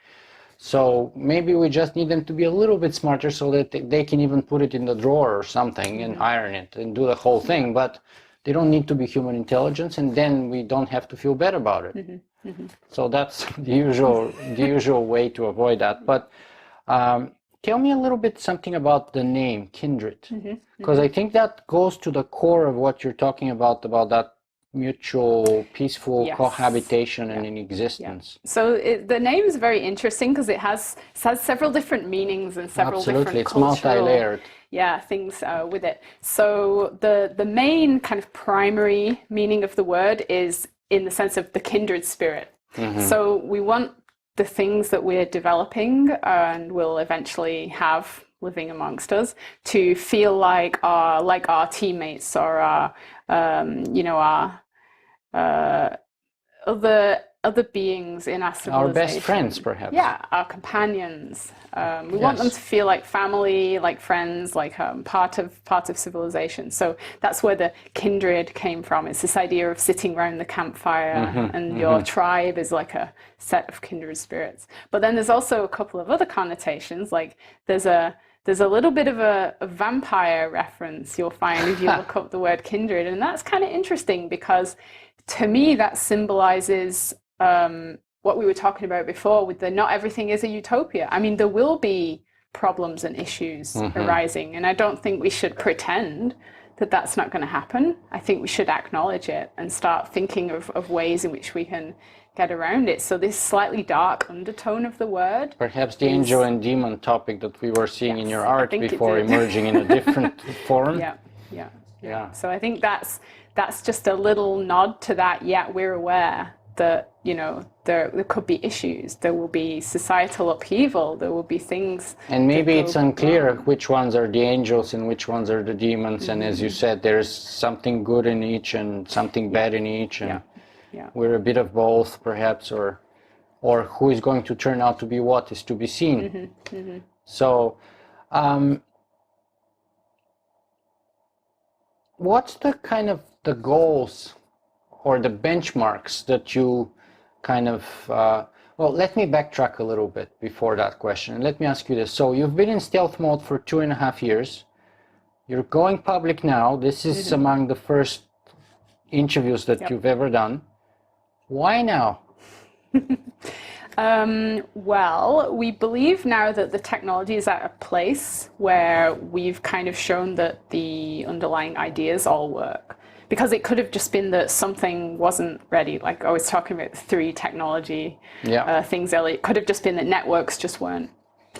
So maybe we just need them to be a little bit smarter so that they can even put it in the drawer or something and iron it and do the whole thing. But they don't need to be human intelligence, and then we don't have to feel bad about it. So that's the usual way to avoid that. But tell me a little bit something about the name Kindred, because I think that goes to the core of what you're talking about that mutual, peaceful cohabitation and in existence. So the name is very interesting because it has several different meanings and several different it's multi-layered. Things with it. So the main kind of primary meaning of the word is in the sense of the kindred spirit. So we want the things that we're developing and will eventually have living amongst us to feel like our teammates or our other beings in our civilization. Our best friends, perhaps. Yeah, our companions. We want them to feel like family, like friends, like part of civilization. So that's where the kindred came from. It's this idea of sitting around the campfire, and your tribe is like a set of kindred spirits. But then there's also a couple of other connotations. Like there's a little bit of a vampire reference you'll find if you look up the word kindred, and that's kind of interesting because to me that symbolizes what we were talking about before with the not everything is a utopia. I mean, there will be problems and issues arising, and I don't think we should pretend that that's not going to happen. I think we should acknowledge it and start thinking of ways in which we can get around it. So this slightly dark undertone of the word. Perhaps the angel and demon topic that we were seeing in your art before emerging in a different form. Yeah. So I think that's just a little nod to that. Yeah, we're aware that, there could be issues. There will be societal upheaval. There will be things. And maybe it's unclear which ones are the angels and which ones are the demons. And as you said, there's something good in each and something bad in each. And Yeah. we're a bit of both, perhaps, or who is going to turn out to be what is to be seen. So what's the kind of the goals or the benchmarks that you kind of well, let me backtrack a little bit before that question, and let me ask you this. So you've been in stealth mode for 2.5 years. You're going public now. This is among the first interviews that you've ever done. Why now? Well, we believe now that the technology is at a place where we've kind of shown that the underlying ideas all work. Because it could have just been that something wasn't ready. Like I was talking about the 3 technology things earlier. It could have just been that networks just weren't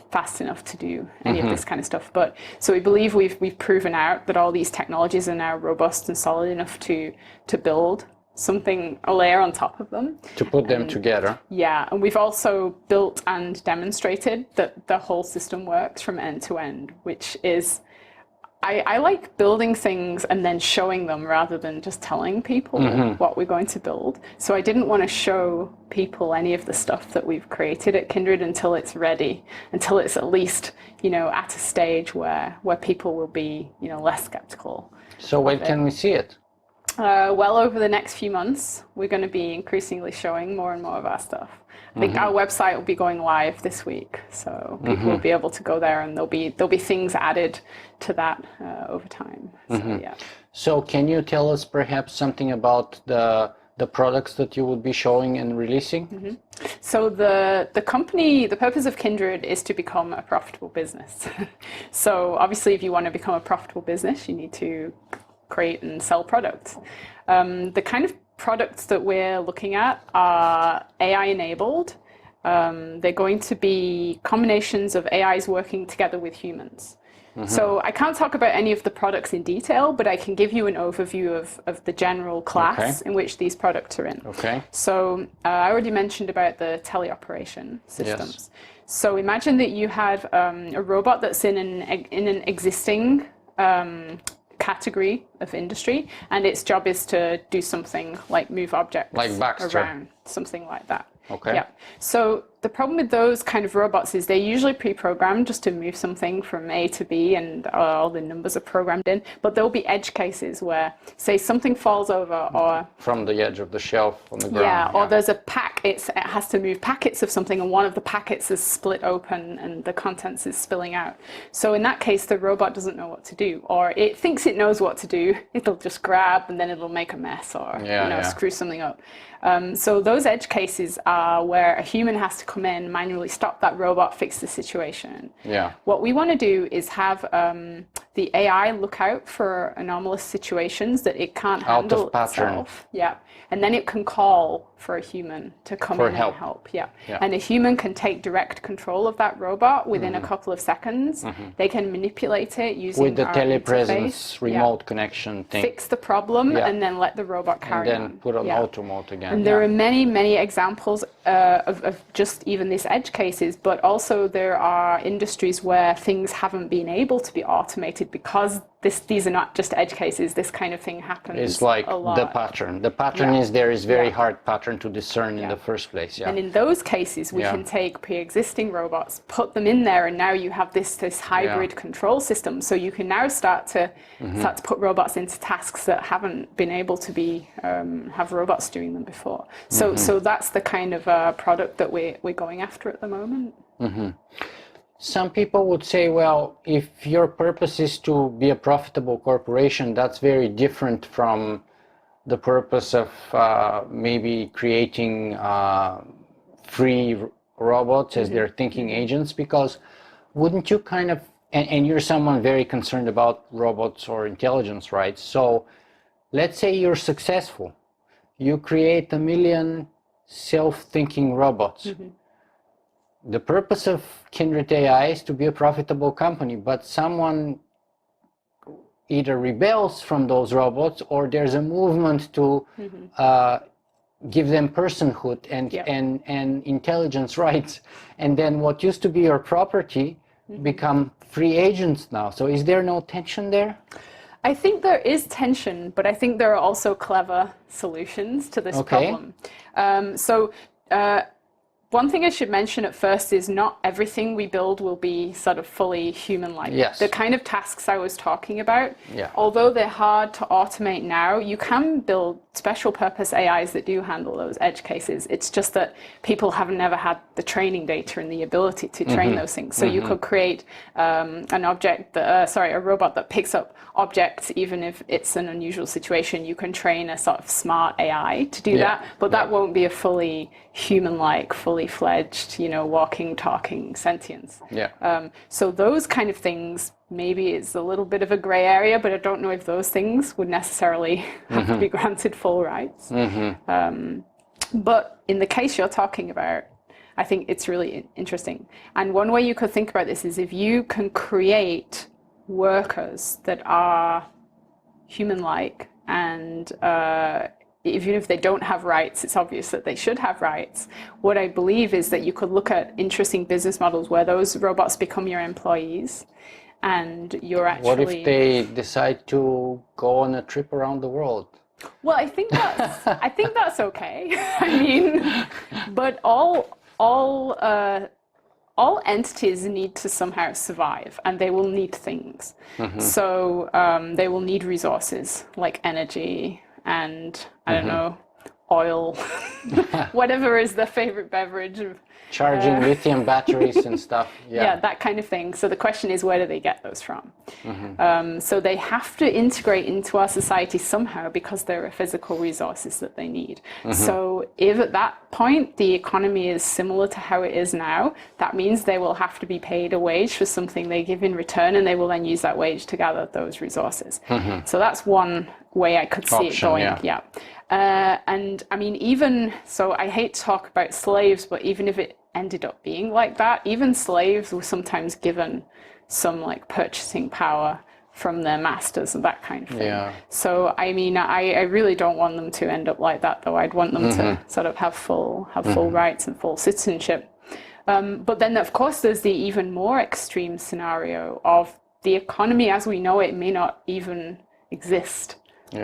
fast enough to do any of this kind of stuff. But so we believe we've proven out that all these technologies are now robust and solid enough to build something, a layer on top of them. To put them together. Yeah, and we've also built and demonstrated that the whole system works from end to end, which is, I like building things and then showing them rather than just telling people what we're going to build. So I didn't want to show people any of the stuff that we've created at Kindred until it's ready, until it's at least, at a stage where people will be, less skeptical. So when can we see it? Well, over the next few months, we're going to be increasingly showing more and more of our stuff. I think our website will be going live this week, so people will be able to go there, and there'll be things added to that over time. So yeah. So can you tell us perhaps something about the products that you would be showing and releasing? So the company, the purpose of Kindred is to become a profitable business. So obviously, if you want to become a profitable business, you need to create and sell products. The kind of products that we're looking at are AI enabled. They're going to be combinations of AIs working together with humans. So I can't talk about any of the products in detail, but I can give you an overview of the general class in which these products are in. So I already mentioned about the teleoperation systems. Yes. So imagine that you have a robot that's in an existing category of industry, and its job is to do something like move objects around, something like that. Yeah. So the problem with those kind of robots is they're usually pre-programmed just to move something from A to B, and all the numbers are programmed in. But there'll be edge cases where, say, something falls over, or from the edge of the shelf on the ground. Yeah, or there's a pack. It has to move packets of something, and one of the packets is split open, and the contents is spilling out. So in that case, the robot doesn't know what to do, or it thinks it knows what to do. It'll just grab, and then it'll make a mess, or screw something up. So those edge cases are where a human has to come in, manually stop that robot, fix the situation. What we want to do is have the AI look out for anomalous situations that it can't handle itself. And then it can call for a human to come in and help. And a human can take direct control of that robot within a couple of seconds. They can manipulate it using with the our telepresence remote connection thing. Fix the problem and then let the robot carry on. And then put on auto mode again. And there are many, many examples of just even these edge cases, but also there are industries where things haven't been able to be automated because these are not just edge cases. This kind of thing happens It's like a lot. the pattern. The pattern is very hard pattern to discern in the first place. And in those cases, we can take pre-existing robots, put them in there, and now you have this hybrid control system. So you can now start to put robots into tasks that haven't been able to be have robots doing them before. So that's the kind of product that we're going after at the moment. Some people would say, well, if your purpose is to be a profitable corporation, that's very different from the purpose of maybe creating free robots as their thinking agents, because wouldn't you kind of, and you're someone very concerned about robots or intelligence, right? So let's say you're successful. You create 1 million self-thinking robots. The purpose of Kindred AI is to be a profitable company, but someone either rebels from those robots, or there's a movement to give them personhood and intelligence rights, and then what used to be your property become free agents now. So is there no tension there? I think there is tension, but I think there are also clever solutions to this problem. One thing I should mention at first is not everything we build will be sort of fully human-like. Yes. The kind of tasks I was talking about, Yeah. although they're hard to automate now, you can build special purpose AIs that do handle those edge cases. It's just that people have never had the training data and the ability to train those things. So you could create an object, that, a robot that picks up objects, even if it's an unusual situation. You can train a sort of smart AI to do that, but that won't be a fully human-like, fully fledged, walking, talking sentience. So those kind of things, maybe it's a little bit of a gray area, but I don't know if those things would necessarily have to be granted full rights. But in the case you're talking about, I think it's really interesting. And one way you could think about this is if you can create workers that are human-like and even if they don't have rights, it's obvious that they should have rights. What I believe is that you could look at interesting business models where those robots become your employees and you're actually... What if they decide to go on a trip around the world? Well, I think that's okay. I mean, but all entities need to somehow survive, and they will need things. So they will need resources like energy and, I don't know, oil, whatever is their favorite beverage. Charging lithium batteries and stuff. Yeah, that kind of thing. So the question is, where do they get those from? So they have to integrate into our society somehow because there are physical resources that they need. So if at that point the economy is similar to how it is now, that means they will have to be paid a wage for something they give in return, and they will then use that wage to gather those resources. So that's one way I could see it going. And I mean, even so, I hate to talk about slaves, but even if it ended up being like that, even slaves were sometimes given some like purchasing power from their masters and that kind of thing. So I mean, I really don't want them to end up like that, though. I'd want them to sort of have full rights and full citizenship. But then, of course, there's the even more extreme scenario of the economy as we know it may not even exist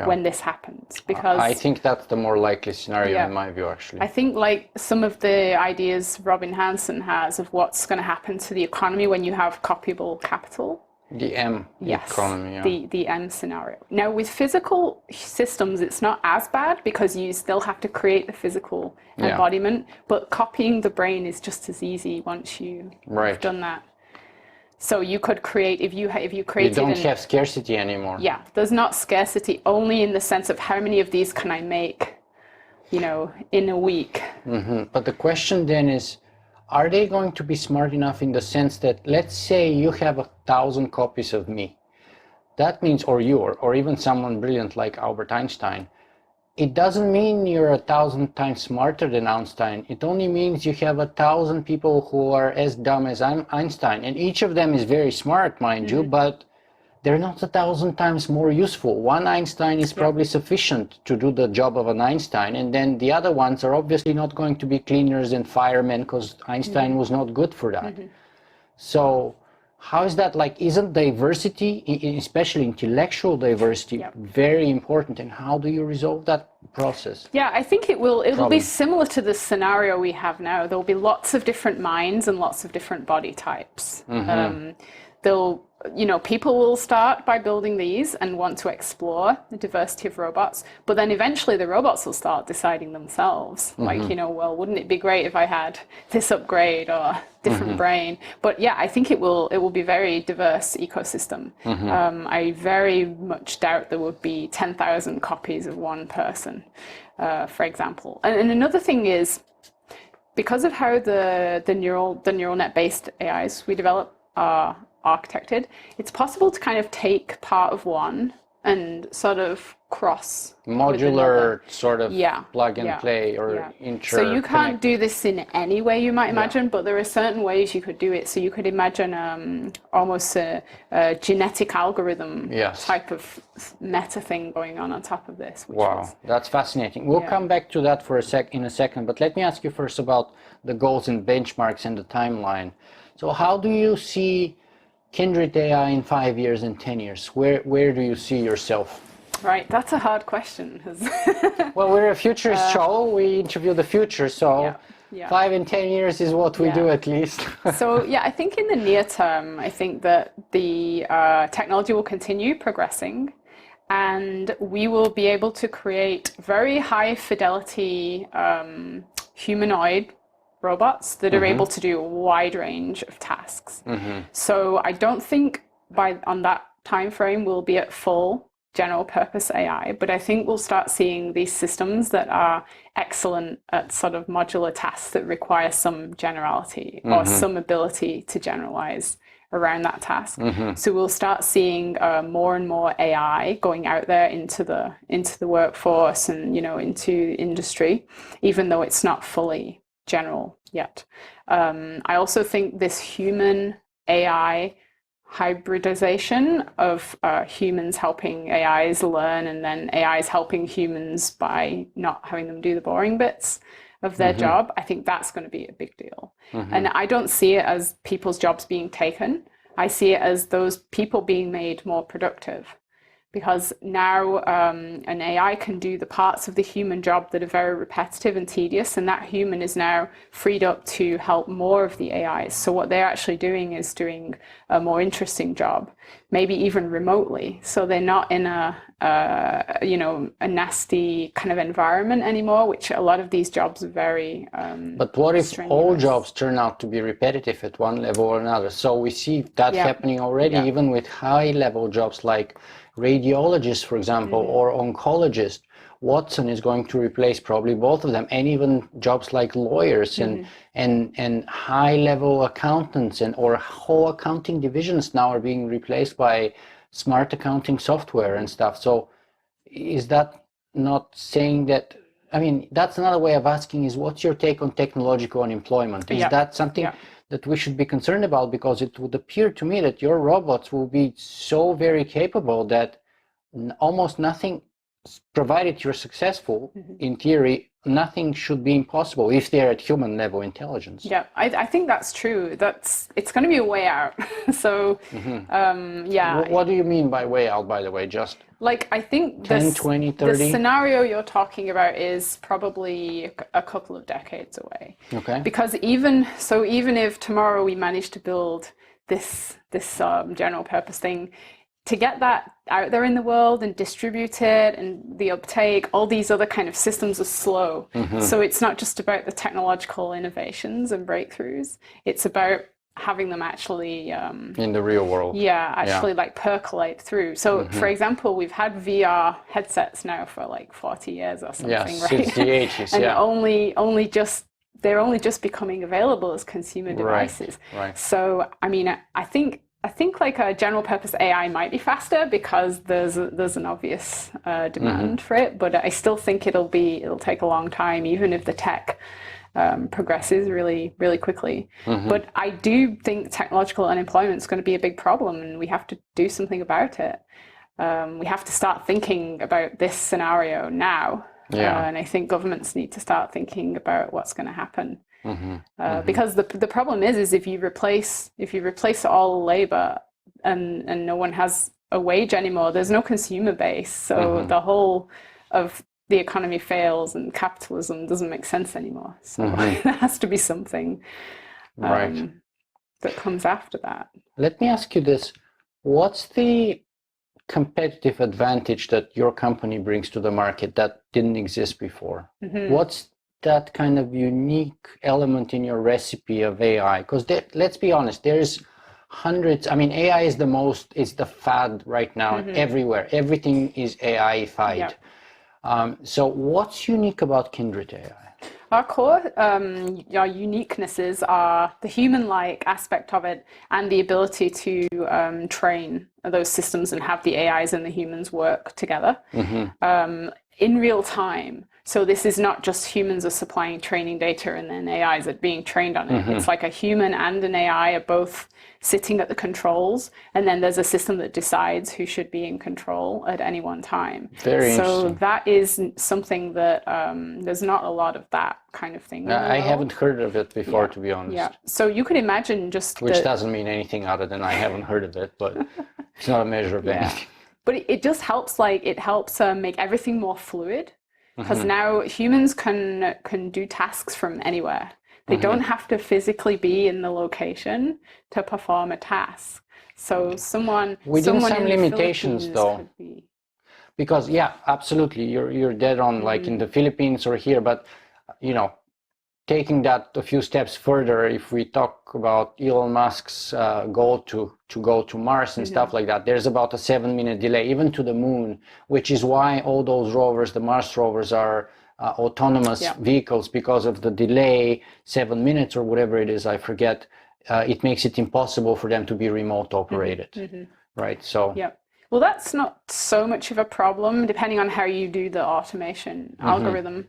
when this happens, because I think that's the more likely scenario in my view, actually. I think like some of the ideas Robin Hanson has of what's going to happen to the economy when you have copyable capital. The M economy, the M scenario. Now with physical systems, it's not as bad because you still have to create the physical embodiment, but copying the brain is just as easy once you've done that. So you could create, if you created... You don't have scarcity anymore. Yeah, there's not scarcity, only in the sense of how many of these can I make, in a week. But the question then is, are they going to be smart enough in the sense that, let's say you have 1,000 copies of me. That means, or you, or even someone brilliant like Albert Einstein. It doesn't mean you're 1,000 times smarter than Einstein. It only means you have 1,000 people who are as dumb as Einstein. And each of them is very smart, mind you, but they're not 1,000 times more useful. One Einstein is probably sufficient to do the job of an Einstein. And then the other ones are obviously not going to be cleaners and firemen because Einstein was not good for that. So how is that like, isn't diversity, especially intellectual diversity, very important? And how do you resolve that process? Yeah, I think it'll be similar to the scenario we have now. There'll be lots of different minds and lots of different body types. People will start by building these and want to explore the diversity of robots, but then eventually the robots will start deciding themselves, well, wouldn't it be great if I had this upgrade or different brain? But yeah, I think it will be a very diverse ecosystem. I very much doubt there would be 10,000 copies of one person, for example. And another thing is, because of how the neural net-based AIs we develop are architected, it's possible to kind of take part of one and sort of cross modular sort of plug and play or So you can't do this in any way you might imagine, but there are certain ways you could do it. So you could imagine almost a genetic algorithm type of meta thing going on top of this. That's fascinating. We'll come back to that in a second, but let me ask you first about the goals and benchmarks and the timeline. So how do you see Kindred AI in 5 years and 10 years? Where do you see yourself? Right, that's a hard question. Well, we're a futurist show. We interview the future, so yeah. 5 and 10 years is what we do at least. So yeah, I think in the near term, I think that the technology will continue progressing, and we will be able to create very high fidelity humanoid robots that are able to do a wide range of tasks. So I don't think on that time frame we'll be at full general purpose AI, but I think we'll start seeing these systems that are excellent at sort of modular tasks that require some generality or some ability to generalize around that task. So we'll start seeing more and more AI going out there into the workforce and into industry, even though it's not fully general yet. I also think this human AI hybridization of humans helping AIs learn, and then AIs helping humans by not having them do the boring bits of their job, I think that's going to be a big deal. And I don't see it as people's jobs being taken. I see it as those people being made more productive. Because now an AI can do the parts of the human job that are very repetitive and tedious, and that human is now freed up to help more of the AIs. So what they're actually doing is doing a more interesting job, maybe even remotely. So they're not in a nasty kind of environment anymore, which a lot of these jobs are very But what if strenuous. all jobs turn out to be repetitive at one level or another? So we see that happening already, even with high-level jobs like radiologists, for example, or oncologists. Watson is going to replace probably both of them, and even jobs like lawyers and high-level accountants or whole accounting divisions now are being replaced by smart accounting software and stuff. So is that not saying that? I mean, that's another way of asking is, what's your take on technological unemployment? Is that something that we should be concerned about? Because it would appear to me that your robots will be so very capable that almost nothing, provided you're successful, in theory, nothing should be impossible if they're at human level intelligence. Yeah, I think that's true. It's going to be a way out. So, What do you mean by way out, by the way? Just like, I think 10, 20, 30? the scenario you're talking about is probably a couple of decades away. Okay. Because even if tomorrow we manage to build this general purpose thing, to get that out there in the world and distribute it and the uptake, all these other kind of systems are slow. So it's not just about the technological innovations and breakthroughs. It's about having them actually in the real world. Like percolate through. So for example, we've had VR headsets now for like 40 years or something, right? Since the 80s, and they're only just becoming available as consumer devices. Right. So I mean, I think like a general purpose AI might be faster because there's an obvious demand for it, but I still think it'll take a long time, even if the tech progresses really, really quickly. But I do think technological unemployment is going to be a big problem, and we have to do something about it. We have to start thinking about this scenario now, and I think governments need to start thinking about what's going to happen. Because the problem is if you replace all labor and no one has a wage anymore, there's no consumer base. So the whole of the economy fails and capitalism doesn't make sense anymore. So there has to be something that comes after that. Let me ask you this. What's the competitive advantage that your company brings to the market that didn't exist before? What's that kind of unique element in your recipe of AI? Because let's be honest, there's hundreds. I mean, AI is the fad right now everywhere. Everything is AI-ified. So what's unique about Kindred AI? Our core uniquenesses are the human-like aspect of it and the ability to train those systems and have the AIs and the humans work together in real time. So this is not just humans are supplying training data and then AIs are being trained on it. It's like a human and an AI are both sitting at the controls, and then there's a system that decides who should be in control at any one time. Very interesting. So that is something that there's not a lot of that kind of thing. I haven't heard of it before, to be honest. Yeah. So you could imagine just which doesn't mean anything other than I haven't heard of it, but it's not a measure of anything. But it just helps, make everything more fluid, because now humans can do tasks from anywhere. They don't have to physically be in the location to perform a task. So someone within some in limitations, though, because absolutely, you're dead on. Like in the Philippines or here, but taking that a few steps further, if we talk about Elon Musk's goal to go to Mars and stuff like that, there's about a 7-minute delay, even to the moon, which is why all those rovers, the Mars rovers, are autonomous vehicles, because of the delay, 7 minutes or whatever it is, I forget. It makes it impossible for them to be remote operated, right? So well, that's not so much of a problem, depending on how you do the automation algorithm.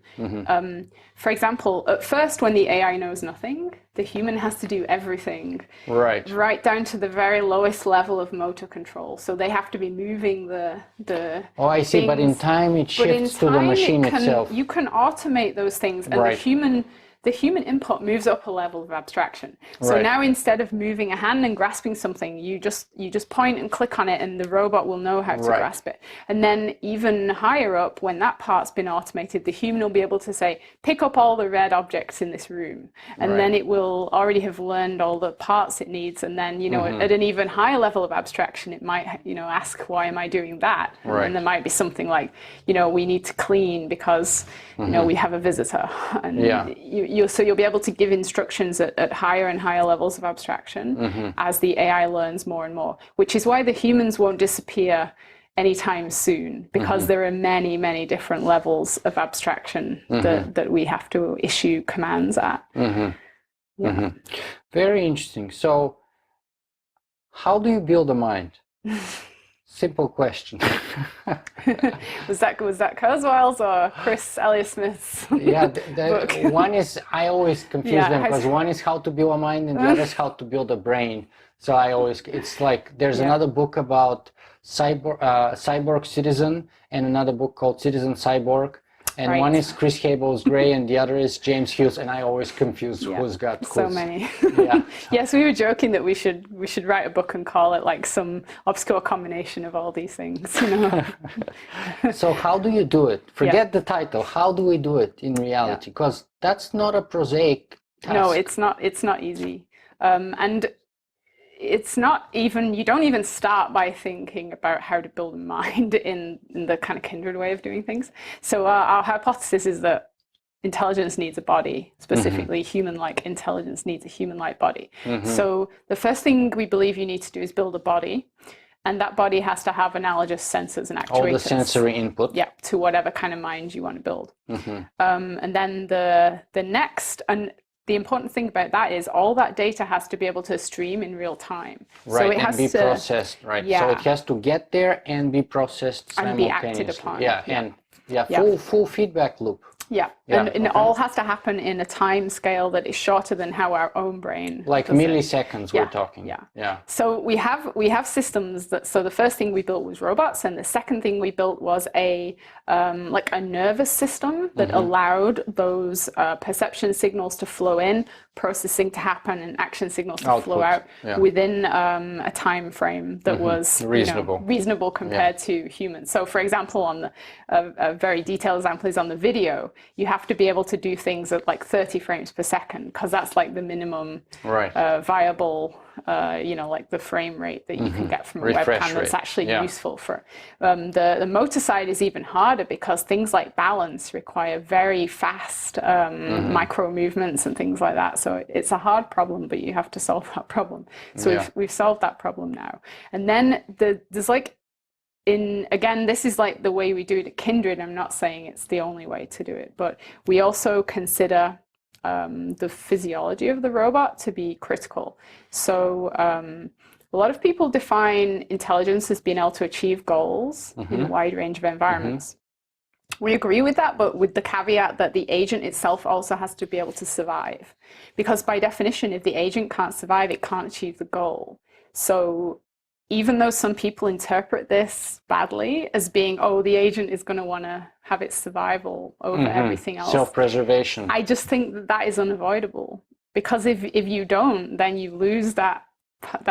For example, at first, when the AI knows nothing, the human has to do everything, right down to the very lowest level of motor control. So they have to be moving the Oh, I see. Things. But in time, it shifts to the machine itself. You can automate those things, and the human input moves up a level of abstraction. So now, instead of moving a hand and grasping something, you just point and click on it, and the robot will know how to grasp it. And then even higher up, when that part's been automated, the human will be able to say, pick up all the red objects in this room. And then it will already have learned all the parts it needs. And then, at an even higher level of abstraction, it might, ask, why am I doing that? And there might be something like, we need to clean because, we have a visitor. And so you'll be able to give instructions at higher and higher levels of abstraction as the AI learns more and more, which is why the humans won't disappear anytime soon, because there are many, many different levels of abstraction that we have to issue commands at. Very interesting. So how do you build a mind? Simple question. Was that Kurzweil's or Chris Eliot-Smith's book? One is, I always confuse them, because one is how to build a mind and the other is how to build a brain. So it's like there's another book about cyborg citizen and another book called Citizen Cyborg. And one is Chris Cable's Gray and the other is James Hughes, and I always confuse who's got who's. So many. Yes, we were joking that we should write a book and call it like some obscure combination of all these things. So how do you do it? Forget the title. How do we do it in reality? Because that's not a prosaic task. No, it's not easy. And it's not even, you don't even start by thinking about how to build a mind in the kind of Kindred way of doing things. So our hypothesis is that intelligence needs a body, specifically human-like intelligence needs a human-like body. So the first thing we believe you need to do is build a body, and that body has to have analogous sensors and actuators. All the sensory input. Yeah, to whatever kind of mind you want to build. And then the next, and the important thing about that is all that data has to be able to stream in real time. Right, so it has and be processed, right? Yeah. So it has to get there and be processed simultaneously. And be acted upon. And full feedback loop. And it all has to happen in a time scale that is shorter than how our own brain like milliseconds we're talking. So we have systems that, so the first thing we built was robots, and the second thing we built was a nervous system that allowed those perception signals to flow in, processing to happen, and action signals to flow out within a time frame that was reasonable compared to humans. So for example, on a very detailed example is on the video, you have to be able to do things at like 30 frames per second, because that's like the minimum viable, like the frame rate that you can get from a webcam that's actually useful for. The motor side is even harder, because things like balance require very fast micro movements and things like that. So it's a hard problem, but you have to solve that problem. So we've solved that problem now. And then there's like, again, this is like the way we do it at Kindred. I'm not saying it's the only way to do it, but we also consider the physiology of the robot to be critical. So a lot of people define intelligence as being able to achieve goals in a wide range of environments. We agree with that, but with the caveat that the agent itself also has to be able to survive. Because by definition, if the agent can't survive, it can't achieve the goal. So even though some people interpret this badly as being, oh, the agent is going to want to have its survival over everything else. Self-preservation. I just think that that is unavoidable. Because if you don't, then you lose that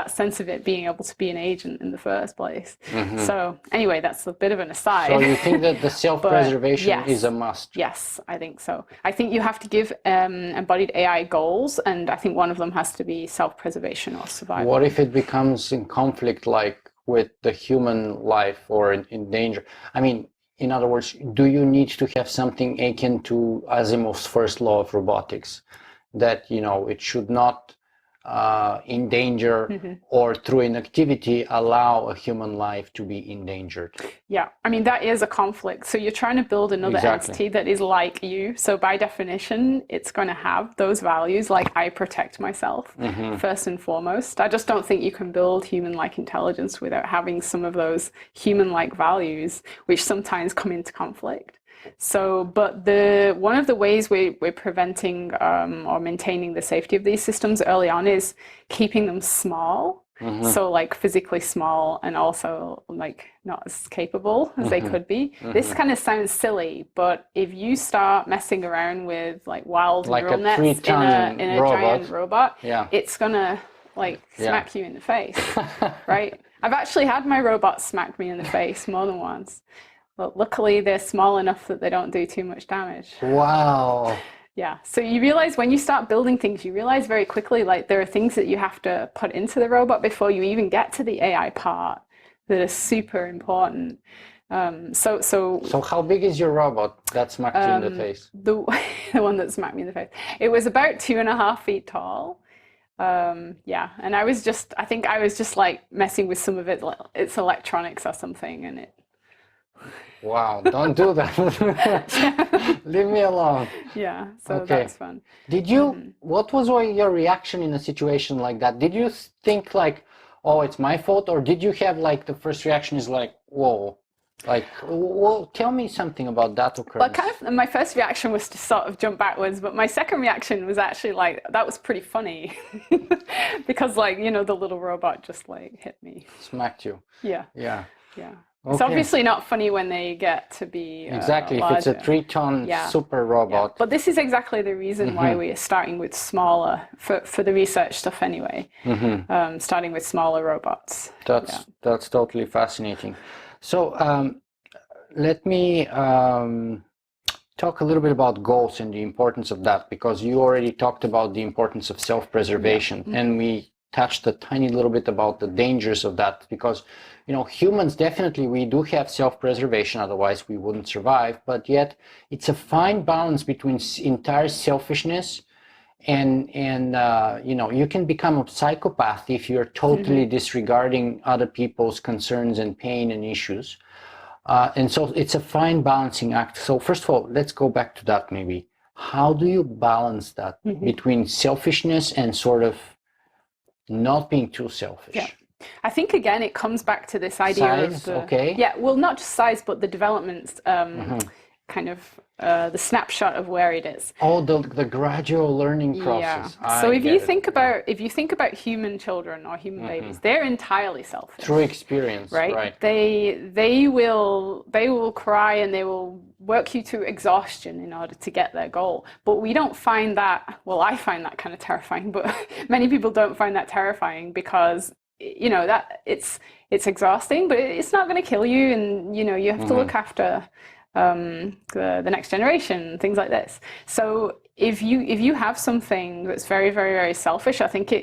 sense of it being able to be an agent in the first place. So anyway, that's a bit of an aside. So you think that the self-preservation yes, is a must? Yes, I think so. I think you have to give embodied AI goals, and I think one of them has to be self-preservation or survival. What if it becomes in conflict, like with the human life or in danger? I mean, in other words, do you need to have something akin to Asimov's first law of robotics, that, you know, it should not in danger or through inactivity allow a human life to be endangered? Yeah, I mean, that is a conflict. So you're trying to build another entity that is like you. So by definition, it's going to have those values, like I protect myself first and foremost. I just don't think you can build human-like intelligence without having some of those human-like values, which sometimes come into conflict. So, but one of the ways we're preventing or maintaining the safety of these systems early on is keeping them small. So like physically small and also like not as capable as they could be. This kind of sounds silly, but if you start messing around with like wild neural nets in a giant robot, it's gonna like smack you in the face, right? I've actually had my robot smack me in the face more than once. But luckily, they're small enough that they don't do too much damage. Wow. Yeah. So you realize when you start building things, you realize very quickly, like there are things that you have to put into the robot before you even get to the AI part that are super important. So how big is your robot that smacked you in the face? The one that smacked me in the face. It was about 2.5 feet tall. Yeah, and I think I was just like messing with some of its electronics or something, and it. Wow, don't do that. Leave me alone. Yeah, so that's fun. Did you, what was your reaction in a situation like that? Did you think like, oh, it's my fault? Or did you have like the first reaction is like, whoa, like, well, tell me something about that occurrence. Well, kind of, my first reaction was to sort of jump backwards, but my second reaction was actually like, that was pretty funny. Because like, you know, the little robot just like hit me. Smacked you. Yeah. Yeah. Yeah. It's obviously not funny when they get to be exactly larger. If it's a 3-ton super robot. Yeah. But this is exactly the reason why we are starting with smaller, for the research stuff anyway, starting with smaller robots. That's totally fascinating. So let me talk a little bit about goals and the importance of that, because you already talked about the importance of self-preservation, and we touched a tiny little bit about the dangers of that, because you know, humans definitely, we do have self-preservation, otherwise we wouldn't survive, but yet it's a fine balance between entire selfishness and you know, you can become a psychopath if you're totally disregarding other people's concerns and pain and issues, and so it's a fine balancing act. So first of all, let's go back to that maybe. How do you balance that between selfishness and sort of not being too selfish? Yeah. I think again it comes back to this idea size, of well, not just size, but the development kind of the snapshot of where it is. Oh, the gradual learning process. Yeah. So if you think about human children or human babies, they're entirely selfish. Through experience, right? They will cry and they will work you to exhaustion in order to get their goal. But we don't find that. Well, I find that kind of terrifying, but many people don't find that terrifying because you know that it's exhausting, but it's not going to kill you, and you know you have to look after the next generation, things like this. So if you have something that's very, very, very selfish, I think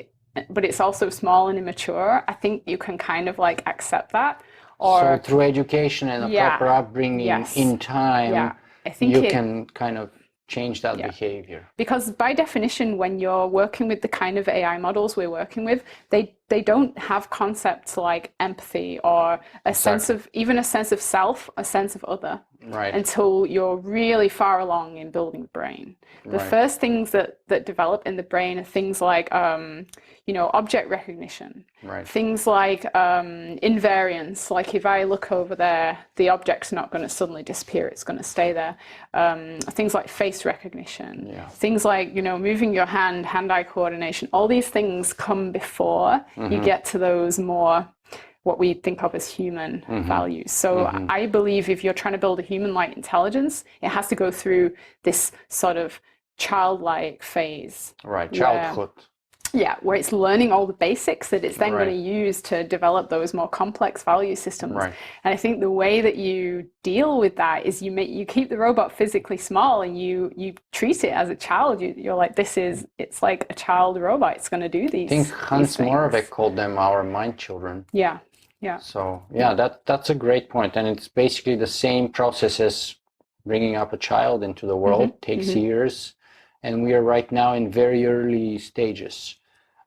but it's also small and immature, I think you can kind of like accept that. Or so through education and a proper upbringing in time, I think you can kind of change that behavior. Because by definition, when you're working with the kind of AI models we're working with, they they don't have concepts like empathy or a sense of, even a sense of self, a sense of other, until you're really far along in building the brain. The first things that develop in the brain are things like, you know, object recognition, things like invariance, like if I look over there, the object's not going to suddenly disappear, it's going to stay there. Things like face recognition, things like, you know, moving your hand, hand-eye coordination, all these things come before you get to those more what we think of as human values. So I believe if you're trying to build a human-like intelligence, it has to go through this sort of childlike phase. Childhood. Where it's learning all the basics that it's then going to use to develop those more complex value systems. And I think the way that you deal with that is you keep the robot physically small and you treat it as a child. You're like, it's like a child robot. It's going to do these. I think Hans Moravec called them our mind children. So that's a great point. And it's basically the same process as bringing up a child into the world. Takes years. And we are right now in very early stages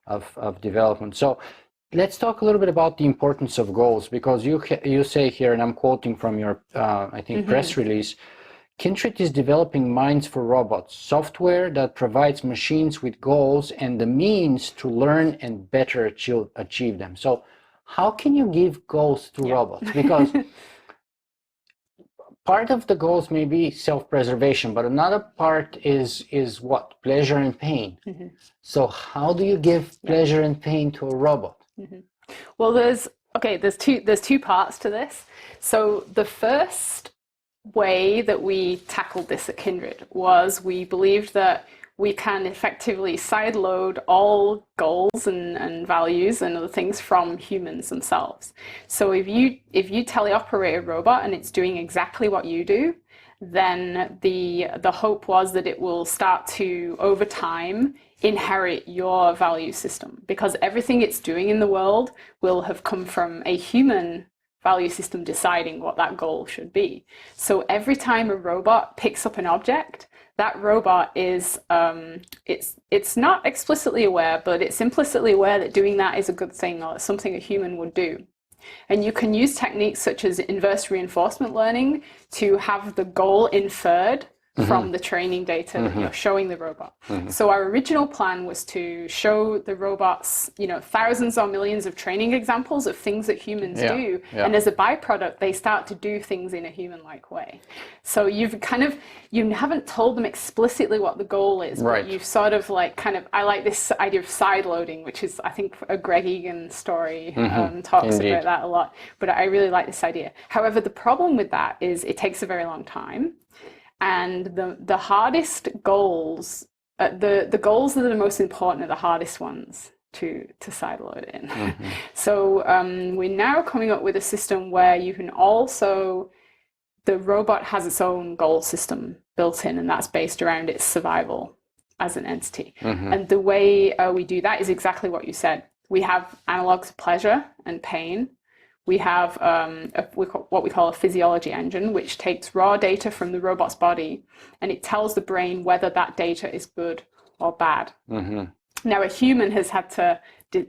of development. So let's talk a little bit about the importance of goals, because you say here, and I'm quoting from your, I think, press release, Kindred is developing minds for robots, software that provides machines with goals and the means to learn and better achieve them. So how can you give goals to robots? Because part of the goals may be self-preservation, but another part is what? Pleasure and pain. So how do you give pleasure and pain to a robot? Well, there's two parts to this. So the first way that we tackled this at Kindred was we believed that we can effectively sideload all goals and values and other things from humans themselves. So if you teleoperate a robot and it's doing exactly what you do, then the hope was that it will start to, over time, inherit your value system, because everything it's doing in the world will have come from a human value system deciding what that goal should be. So every time a robot picks up an object, that robot is, it's not explicitly aware, but it's implicitly aware that doing that is a good thing or something a human would do. And you can use techniques such as inverse reinforcement learning to have the goal inferred from the training data that you're showing the robot. So our original plan was to show the robots, you know, thousands or millions of training examples of things that humans do. And as a byproduct, they start to do things in a human-like way. So you haven't told them explicitly what the goal is, but you've sort of like I like this idea of sideloading, which is, I think, a Greg Egan story talks about that a lot. But I really like this idea. However, the problem with that is it takes a very long time. And the hardest goals, the goals that are the most important are the hardest ones to sideload in. So we're now coming up with a system where you can also, the robot has its own goal system built in, and that's based around its survival as an entity. And the way we do that is exactly what you said. We have analogs of pleasure and pain. We have what we call a physiology engine, which takes raw data from the robot's body, and it tells the brain whether that data is good or bad. Now, a human has had to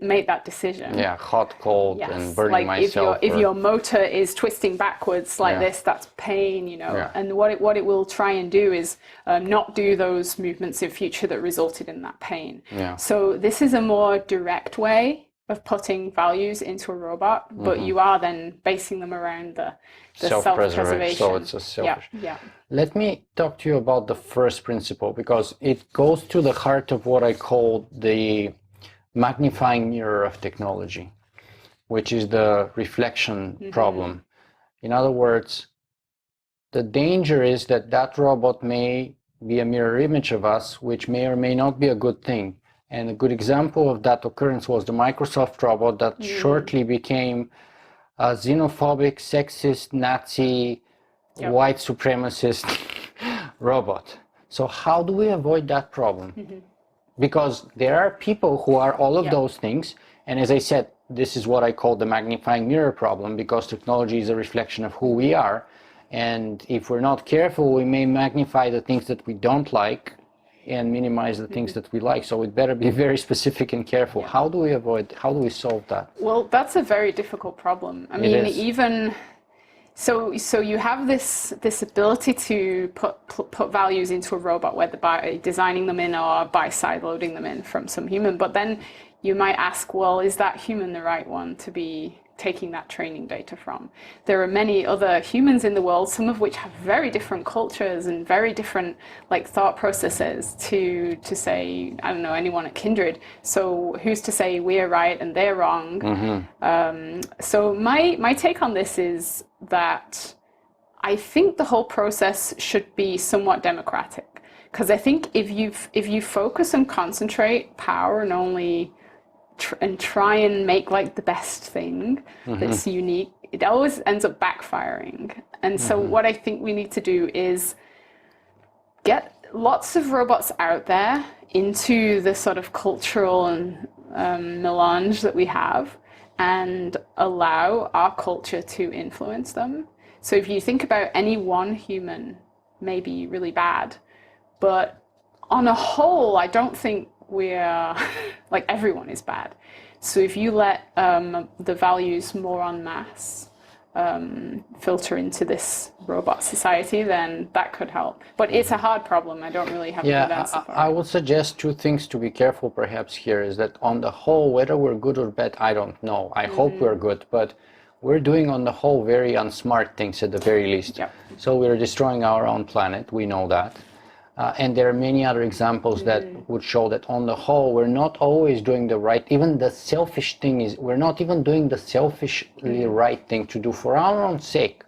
make that decision. Hot, cold, and burning myself. If your motor is twisting backwards like this, that's pain, you know. And what it will try and do is not do those movements in future that resulted in that pain. So this is a more direct way of putting values into a robot, but you are then basing them around the self-preservation. So it's a selfish. Let me talk to you about the first principle, because it goes to the heart of what I call the magnifying mirror of technology, which is the reflection problem. In other words, the danger is that robot may be a mirror image of us, which may or may not be a good thing. And a good example of that occurrence was the Microsoft robot that shortly became a xenophobic, sexist, Nazi, white supremacist robot. So how do we avoid that problem? Because there are people who are all of those things. And as I said, this is what I call the magnifying mirror problem, because technology is a reflection of who we are. And if we're not careful, we may magnify the things that we don't like and minimize the things that we like. So it better be very specific and careful. Yeah. How do we solve that? Well, that's a very difficult problem. I mean, even so you have this ability to put values into a robot, whether by designing them in or by sideloading them in from some human. But then you might ask, well, is that human the right one to be taking that training data from? There are many other humans in the world, some of which have very different cultures and very different like thought processes to say, I don't know, anyone at Kindred. So who's to say we're right and they're wrong? So my take on this is that I think the whole process should be somewhat democratic, because I think if you focus and concentrate power and only try and make like the best thing that's unique, it always ends up backfiring. And so what I think we need to do is get lots of robots out there into the sort of cultural and melange that we have, and allow our culture to influence them. So if you think about any one human may be really bad, but on a whole, I don't think we're like everyone is bad. So if you let the values more en masse filter into this robot society, then that could help. But it's a hard problem. I don't really have a good answer for it. I would suggest two things to be careful perhaps here, is that on the whole, whether we're good or bad, I don't know. I hope we're good, but we're doing on the whole very unsmart things at the very least. Yep. So we're destroying our own planet, we know that. And there are many other examples that would show that on the whole, we're not always doing the right, even the selfish thing is, we're not even doing the selfishly right thing to do for our own sake.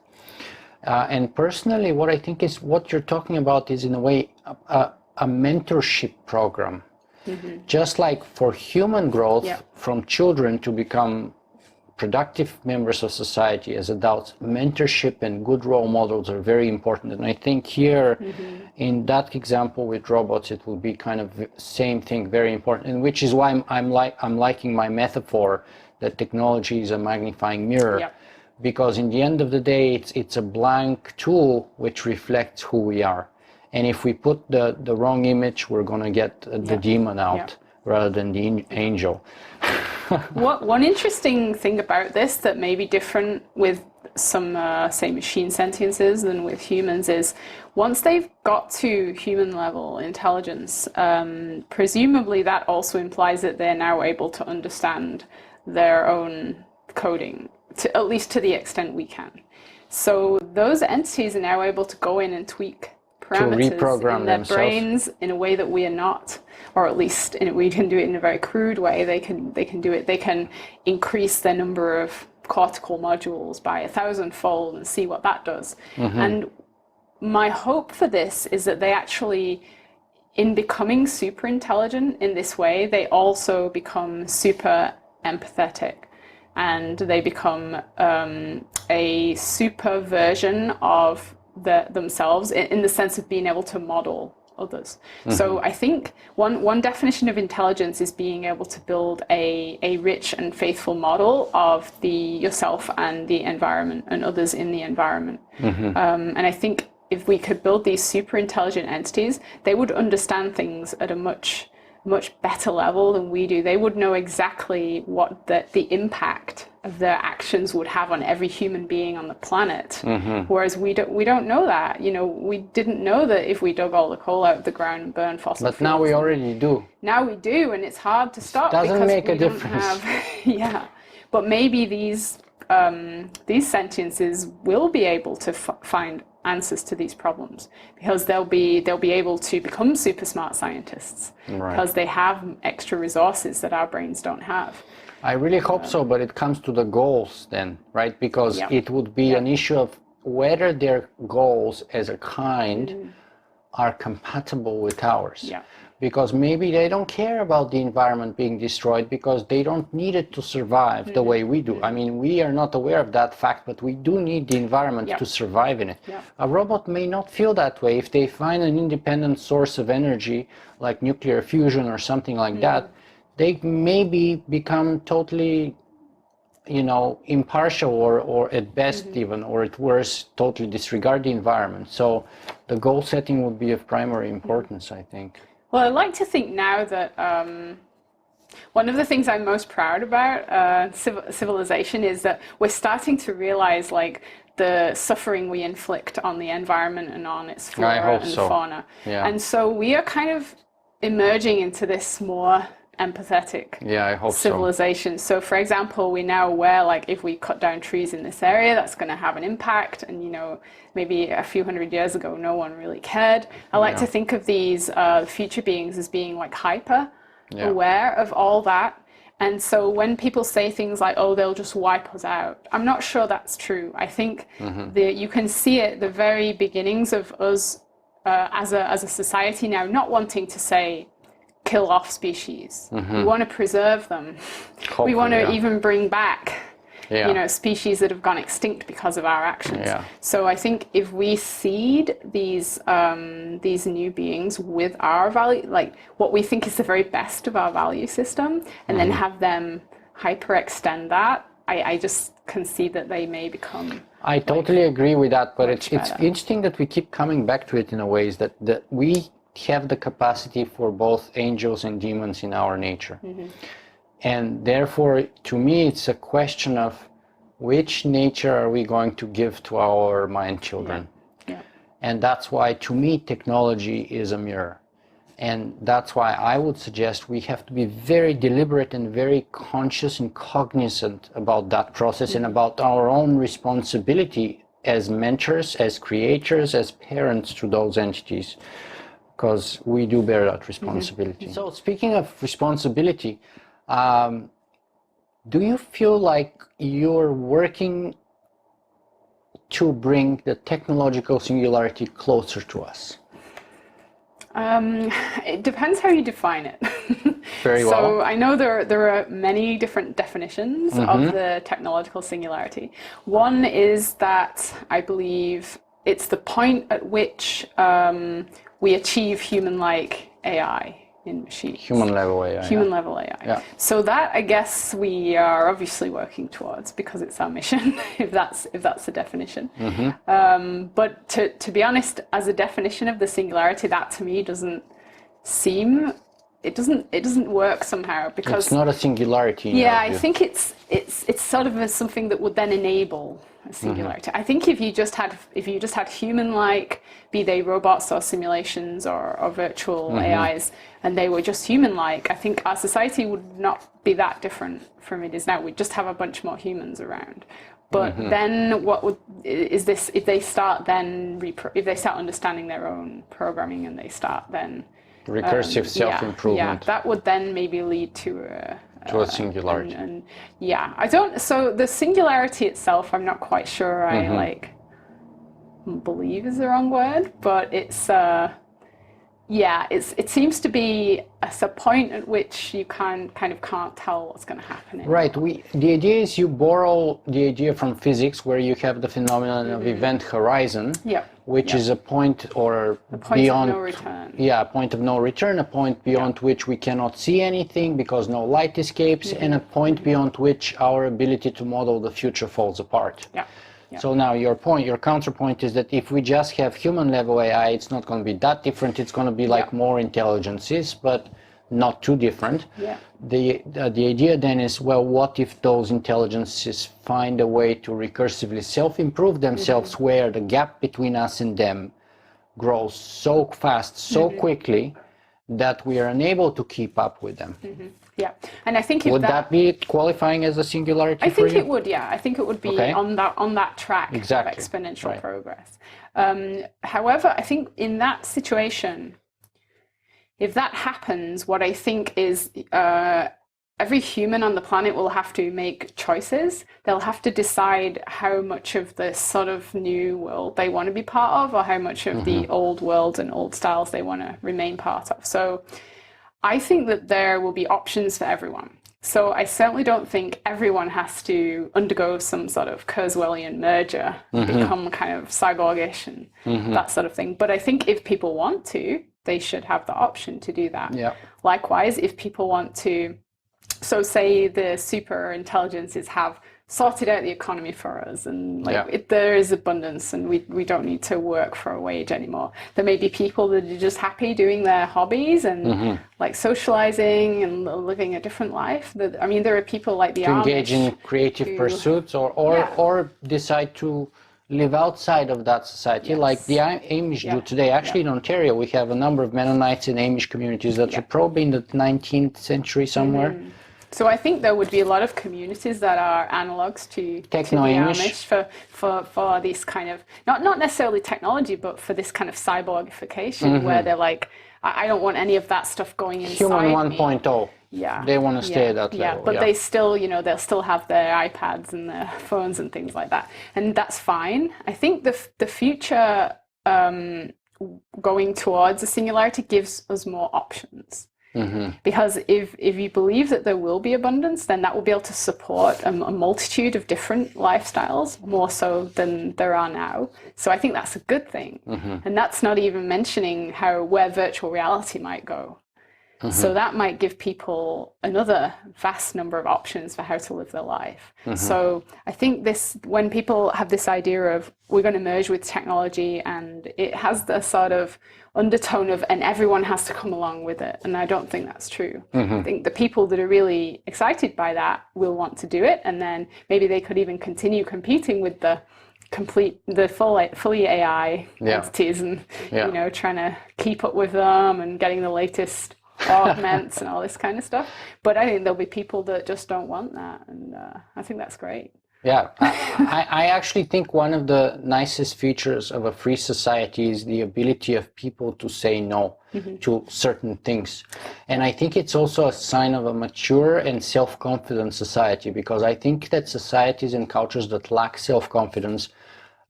And personally, what I think is what you're talking about is in a way a mentorship program. Just like for human growth, from children to become productive members of society as adults, mentorship and good role models are very important. And I think here, in that example with robots, it will be kind of the same thing, very important. And which is why I'm liking my metaphor that technology is a magnifying mirror, because in the end of the day, it's a blank tool which reflects who we are. And if we put the wrong image, we're going to get the demon out rather than the angel. One interesting thing about this that may be different with some, say, machine sentiences than with humans is once they've got to human level intelligence, presumably that also implies that they're now able to understand their own coding, at least to the extent we can. So those entities are now able to go in and tweak parameters in their brains in a way that we are not, or at least we can do it in a very crude way. They can do it. They can increase their number of cortical modules by 1,000-fold and see what that does. And my hope for this is that they actually, in becoming super intelligent in this way, they also become super empathetic, and they become a super version of themselves in the sense of being able to model others. So I think one definition of intelligence is being able to build a rich and faithful model of yourself and the environment and others in the environment. And I think if we could build these super intelligent entities, they would understand things at a much better level than we do. They would know exactly what the impact of their actions would have on every human being on the planet. Whereas we don't know that. We didn't know that if we dug all the coal out of the ground and burned fossil fuels. But now we already do. Now we do, and it's hard to stop. Doesn't make we a difference. But maybe these sentiences will be able to find answers to these problems, because they'll be able to become super smart scientists, because they have extra resources that our brains don't have. I really hope so, but it comes to the goals then, right? Because it would be an issue of whether their goals as a kind are compatible with ours. Because maybe they don't care about the environment being destroyed because they don't need it to survive the way we do. I mean, we are not aware of that fact, but we do need the environment to survive in it. A robot may not feel that way. If they find an independent source of energy, like nuclear fusion or something like that, they maybe become totally, impartial or at best even, or at worst, totally disregard the environment. So the goal setting would be of primary importance, I think. Well, I like to think now that one of the things I'm most proud about civilization is that we're starting to realize like the suffering we inflict on the environment and on its flora and fauna. Yeah. And so we are kind of emerging into this more empathetic civilization. So for example, we're now aware like if we cut down trees in this area, that's going to have an impact. And you know, maybe a few hundred years ago, no one really cared. I like to think of these future beings as being like hyper aware of all that. And so when people say things like, oh, they'll just wipe us out, I'm not sure that's true. I think you can see it, the very beginnings of us as a society now, not wanting to say, kill off species. We want to preserve them. We want to even bring back, you know, species that have gone extinct because of our actions. So I think if we seed these new beings with our value, like what we think is the very best of our value system, and then have them hyper-extend that, I just can see that they may become... I totally agree with that, but it's interesting that we keep coming back to it in a way is that we have the capacity for both angels and demons in our nature. And therefore, to me, it's a question of which nature are we going to give to our mind children? And that's why, to me, technology is a mirror. And that's why I would suggest we have to be very deliberate and very conscious and cognizant about that process and about our own responsibility as mentors, as creators, as parents to those entities, because we do bear that responsibility. So speaking of responsibility, do you feel like you're working to bring the technological singularity closer to us? It depends how you define it. Very well. So I know there are many different definitions of the technological singularity. One is that I believe it's the point at which we achieve human-like AI in machines. Human-level AI. Human-level AI. Yeah. So that, I guess, we are obviously working towards because it's our mission, if that's the definition. But to be honest, as a definition of the singularity, that to me doesn't seem... It doesn't work somehow because it's not a singularity. I think it's sort of something that would then enable a singularity. I think if you just had human-like, be they robots or simulations or virtual AIs, and they were just human-like, I think our society would not be that different from it is now. We'd just have a bunch more humans around. But then is this if they start understanding their own programming and they start then recursive self-improvement. That would then maybe lead to a singularity. So the singularity itself, I'm not quite sure I believe is the wrong word, but it's it seems to be a point at which you kind of can't tell what's going to happen. Right. The idea is you borrow the idea from physics, where you have the phenomenon of event horizon, which is a point beyond of no return. A point of no return, a point beyond which we cannot see anything because no light escapes, and a point beyond which our ability to model the future falls apart. So now your counterpoint is that if we just have human-level AI, it's not going to be that different. It's going to be like more intelligences, but not too different. The idea then is, well, what if those intelligences find a way to recursively self-improve themselves where the gap between us and them grows so fast, so quickly, that we are unable to keep up with them? And I think would that be qualifying as a singularity? I think it would. I think it would be on that track of exponential progress. However, I think in that situation, if that happens, what I think is every human on the planet will have to make choices. They'll have to decide how much of this sort of new world they want to be part of, or how much of the old world and old styles they want to remain part of. So I think that there will be options for everyone. So I certainly don't think everyone has to undergo some sort of Kurzweilian merger, become kind of cyborgish and that sort of thing. But I think if people want to, they should have the option to do that. Likewise, if people want to So say the super intelligences have sorted out the economy for us, and there is abundance, and we don't need to work for a wage anymore. There may be people that are just happy doing their hobbies and like socializing and living a different life. I mean, there are people like the Amish engage in creative pursuits or decide to live outside of that society, like the Amish do today. Actually, in Ontario, we have a number of Mennonites and Amish communities that are probably in the 19th century somewhere. So I think there would be a lot of communities that are analogs to the Amish for this kind of, not necessarily technology, but for this kind of cyborgification where they're like, I don't want any of that stuff going inside Human me. 1.0. Yeah. They want to stay at that level. Yeah, but they still, they'll still have their iPads and their phones and things like that. And that's fine. I think the future going towards a singularity gives us more options. Because if you believe that there will be abundance, then that will be able to support a multitude of different lifestyles, more so than there are now. So I think that's a good thing. And that's not even mentioning where virtual reality might go. So that might give people another vast number of options for how to live their life. So I think when people have this idea of we're going to merge with technology, and it has the sort of undertone of, and everyone has to come along with it. And I don't think that's true. I think the people that are really excited by that will want to do it. And then maybe they could even continue competing with the fully AI entities and, trying to keep up with them and getting the latest augments and all this kind of stuff. But I think there'll be people that just don't want that. And I think that's great. Yeah, I actually think one of the nicest features of a free society is the ability of people to say no to certain things. And I think it's also a sign of a mature and self-confident society, because I think that societies and cultures that lack self-confidence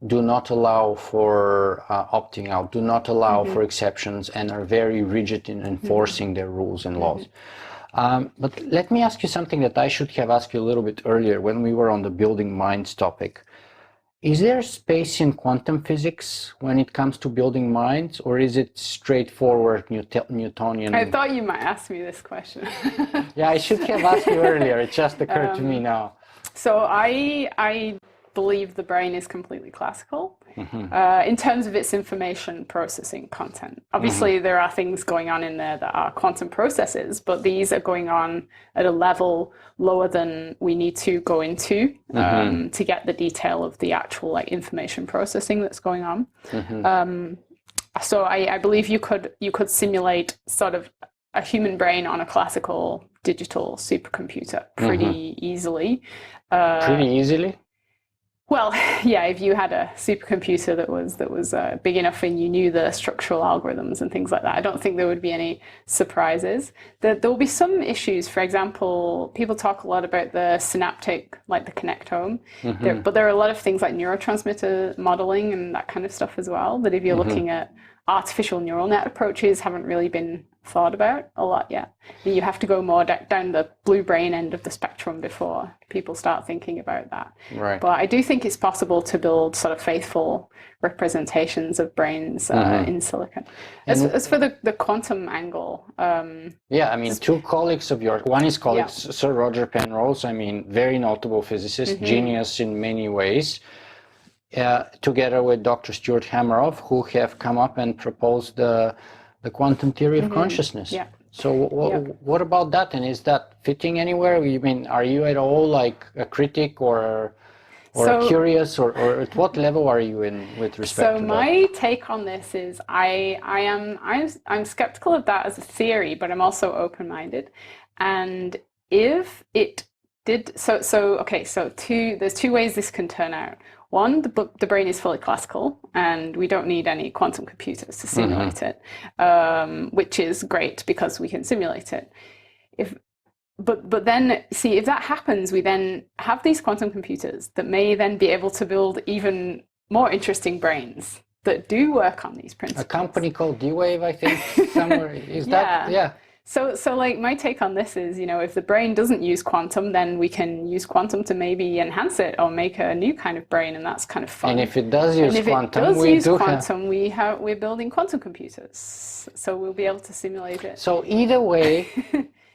do not allow for opting out, do not allow for exceptions, and are very rigid in enforcing their rules and laws. But let me ask you something that I should have asked you a little bit earlier when we were on the building minds topic. Is there space in quantum physics when it comes to building minds, or is it straightforward Newtonian? I thought you might ask me this question. Yeah, I should have asked you earlier. It just occurred to me now. So I believe the brain is completely classical in terms of its information processing content. Obviously, there are things going on in there that are quantum processes, but these are going on at a level lower than we need to go into to get the detail of the actual information processing that's going on. So I believe you could simulate sort of a human brain on a classical digital supercomputer pretty easily. Pretty easily? Well, yeah, if you had a supercomputer that was big enough and you knew the structural algorithms and things like that, I don't think there would be any surprises. There will be some issues. For example, people talk a lot about the synaptic, like the connectome, but there are a lot of things like neurotransmitter modeling and that kind of stuff as well, that if you're looking at artificial neural net approaches, haven't really been thought about a lot yet. You have to go more down the blue brain end of the spectrum before people start thinking about that. Right. But I do think it's possible to build sort of faithful representations of brains in silicon. As for the quantum angle, yeah, I mean, two colleagues of yours, one is colleague Sir Roger Penrose, I mean, very notable physicist, genius in many ways, together with Dr. Stuart Hameroff, who have come up and proposed the quantum theory of consciousness. Yeah. So what about that? And is that fitting anywhere? You mean, are you at all like a critic or curious, or at what level are you in with respect to that? So my take on this is I'm skeptical of that as a theory, but I'm also open-minded. And if it did, there's two ways this can turn out. One, the brain is fully classical, and we don't need any quantum computers to simulate it, which is great because we can simulate it. But then, see, if that happens, we then have these quantum computers that may then be able to build even more interesting brains that do work on these principles. A company called D-Wave, I think, somewhere. Is that? Yeah. So like my take on this is, if the brain doesn't use quantum, then we can use quantum to maybe enhance it or make a new kind of brain, and that's kind of fun. And if it does use quantum, we're building quantum computers, so we'll be able to simulate it. So either way,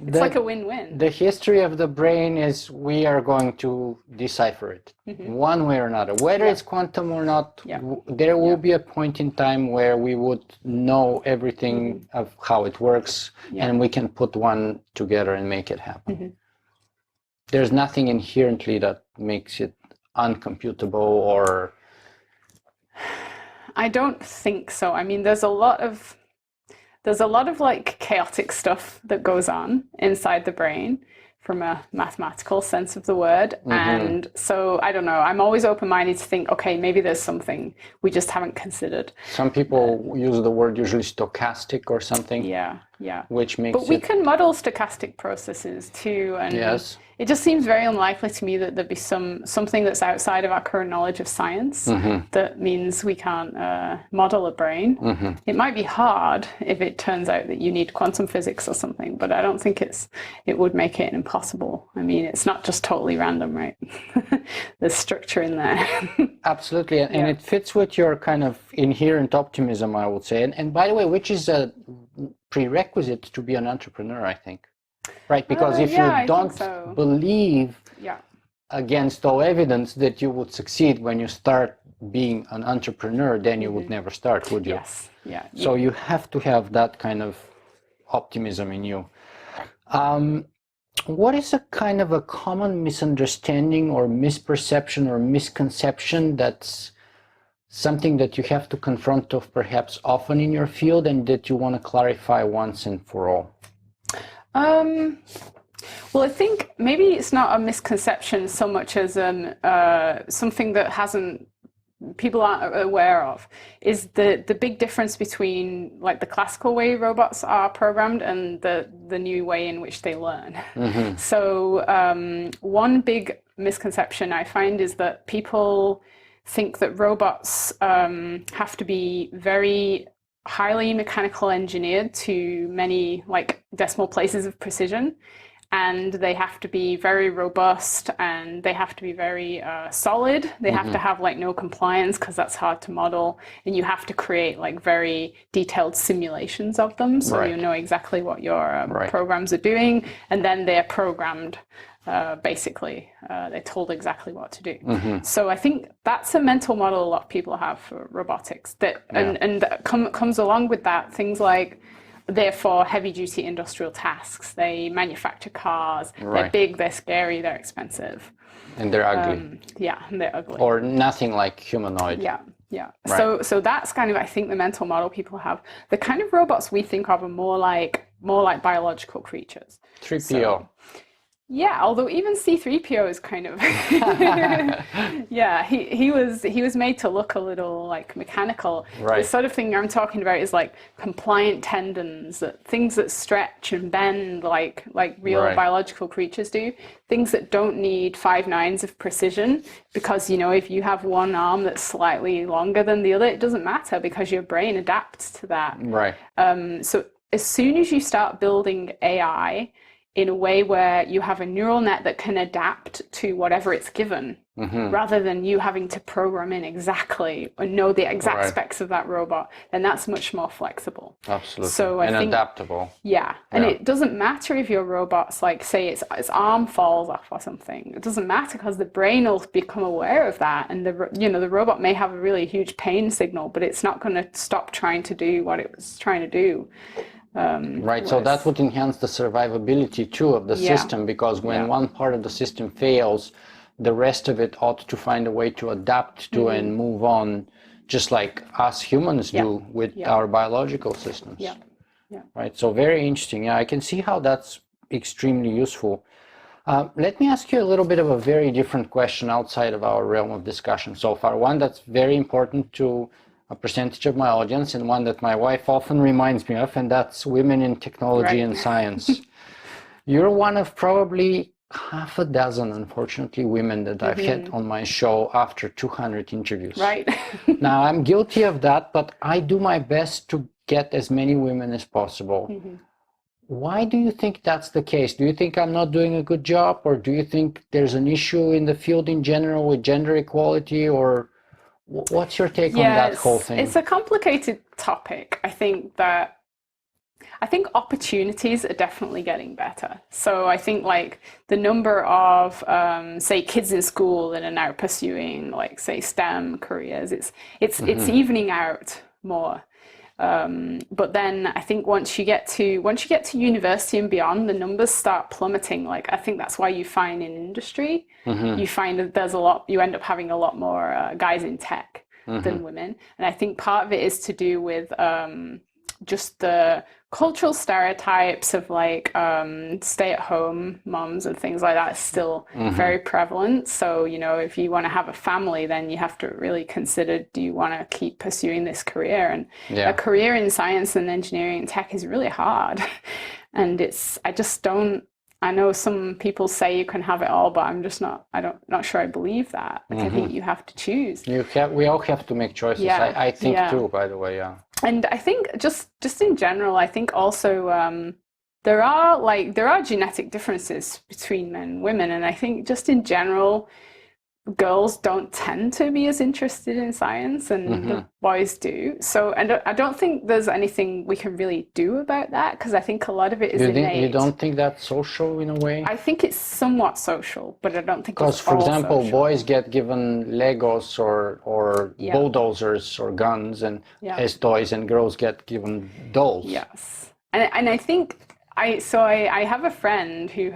It's like a win-win. The history of the brain is we are going to decipher it one way or another. Whether it's quantum or not, there will be a point in time where we would know everything of how it works and we can put one together and make it happen. There's nothing inherently that makes it uncomputable or... I don't think so. I mean, there's a lot of like chaotic stuff that goes on inside the brain from a mathematical sense of the word. And so, I don't know, I'm always open-minded to think, okay, maybe there's something we just haven't considered. Some people use the word usually stochastic or something. Yeah. Which makes But we can model stochastic processes too. And it just seems very unlikely to me that there'd be something that's outside of our current knowledge of science that means we can't model a brain. It might be hard if it turns out that you need quantum physics or something, but I don't think it would make it impossible. I mean, it's not just totally random, right? There's structure in there. Absolutely, and it fits with your kind of inherent optimism, I would say. And by the way, which is a prerequisite to be an entrepreneur, I think. Right, because if you don't believe against all evidence that you would succeed when you start being an entrepreneur, then you would never start, would you? Yes, So you have to have that kind of optimism in you. What is a kind of a common misunderstanding or misperception or misconception that's something that you have to confront of perhaps often in your field and that you want to clarify once and for all? Well, I think maybe it's not a misconception so much as something that people aren't aware of, is the big difference between like the classical way robots are programmed and the new way in which they learn. So one big misconception I find is that people think that robots have to be very highly mechanical engineered to many like decimal places of precision, and they have to be very robust and they have to be very solid. They have to have like no compliance because that's hard to model, and you have to create like very detailed simulations of them so you know exactly what your programs are doing, and then they're programmed. Basically, they're told exactly what to do. So I think that's a mental model a lot of people have for robotics. And that comes along with that things like, therefore, heavy-duty industrial tasks. They manufacture cars. They're big. They're scary. They're expensive. And they're ugly. And they're ugly. Or nothing like humanoid. Right. So that's kind of, I think, the mental model people have. The kind of robots we think of are more like biological creatures. 3PO. Although even C-3PO is kind of he was made to look a little like mechanical. The sort of thing I'm talking about is like compliant tendons, things that stretch and bend like real biological creatures do, things that don't need 5 nines of precision, because if you have one arm that's slightly longer than the other, it doesn't matter because your brain adapts to that. So as soon as you start building AI in a way where you have a neural net that can adapt to whatever it's given, rather than you having to program in exactly or know the exact specs of that robot, then that's much more flexible. Absolutely. So I think, adaptable. And it doesn't matter if your robot's like, say its arm falls off or something. It doesn't matter because the brain will become aware of that, and the robot may have a really huge pain signal, but it's not going to stop trying to do what it was trying to do. So that would enhance the survivability too of the system, because when one part of the system fails, the rest of it ought to find a way to adapt to and move on, just like us humans do with our biological systems. Right, so very interesting. I can see how that's extremely useful. Let me ask you a little bit of a very different question outside of our realm of discussion so far, one that's very important to a percentage of my audience, and one that my wife often reminds me of, and that's women in technology and science. You're one of probably half a dozen, unfortunately, women that I've had on my show after 200 interviews. Now, I'm guilty of that, but I do my best to get as many women as possible. Why do you think that's the case? Do you think I'm not doing a good job, or do you think there's an issue in the field in general with gender equality, or what's your take on that whole thing? It's a complicated topic. I think that I think opportunities are definitely getting better. So I think like the number of say kids in school that are now pursuing like say STEM careers, it's evening out more. But then I think once you get to university and beyond, the numbers start plummeting. Like I think that's why you find in industry, you find that you end up having a lot more guys in tech than women. And I think part of it is to do with just the cultural stereotypes of like stay-at-home moms and things like that is still very prevalent. So, you know, if you want to have a family, then you have to really consider, do you want to keep pursuing this career? And a career in science and engineering and tech is really hard. And I know some people say you can have it all, but I'm just not sure I believe that. Like I think you have to choose. We all have to make choices. I think too, by the way, yeah. And I think just in general, I think also there are genetic differences between men and women, and I think just in general, girls don't tend to be as interested in science, and the boys do. So I don't think there's anything we can really do about that, because I think a lot of it is innate. You don't think that's social in a way? I think it's somewhat social, but I don't think it's all social. Because, for example, boys get given Legos or bulldozers or guns and as toys, and girls get given dolls. Yes, and I think I have a friend who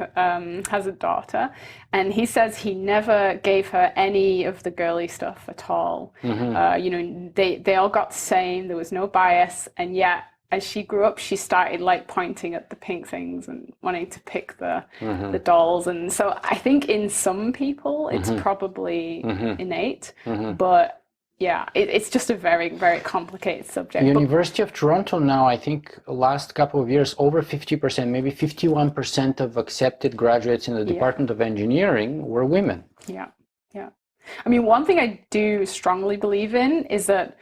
has a daughter, and he says he never gave her any of the girly stuff at all. You know, they all got the same. There was no bias, and yet as she grew up, she started like pointing at the pink things and wanting to pick the dolls. And so I think in some people it's probably innate, but yeah, it's just a very, very complicated subject. University of Toronto now, I think last couple of years, over 50%, maybe 51% of accepted graduates in the Department of Engineering were women. Yeah. I mean, one thing I do strongly believe in is that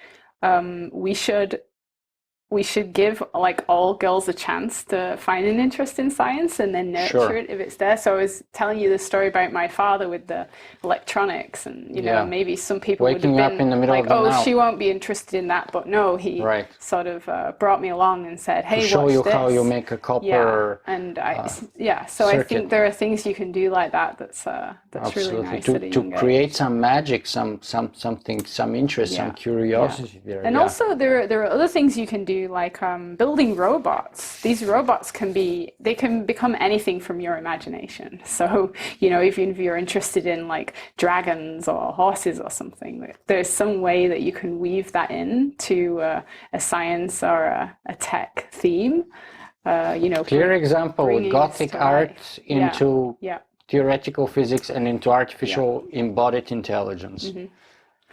we should give like all girls a chance to find an interest in science and then nurture it if it's there. So I was telling you the story about my father with the electronics, and you know, maybe some people waking would have up been in the middle like, of the night. she won't be interested in that. But no, he sort of brought me along and said, hey, show watch you this. how you make a copper so circuit. I think there are things you can do like that that's Absolutely. really nice to create some magic, some interest, some curiosity there. And also there are other things you can do, like building robots. These robots can become anything from your imagination. So, you know, if you're interested in like dragons or horses or something, there's some way that you can weave that in to a science or a tech theme. You know, clear example, Gothic art into theoretical physics and into artificial embodied intelligence.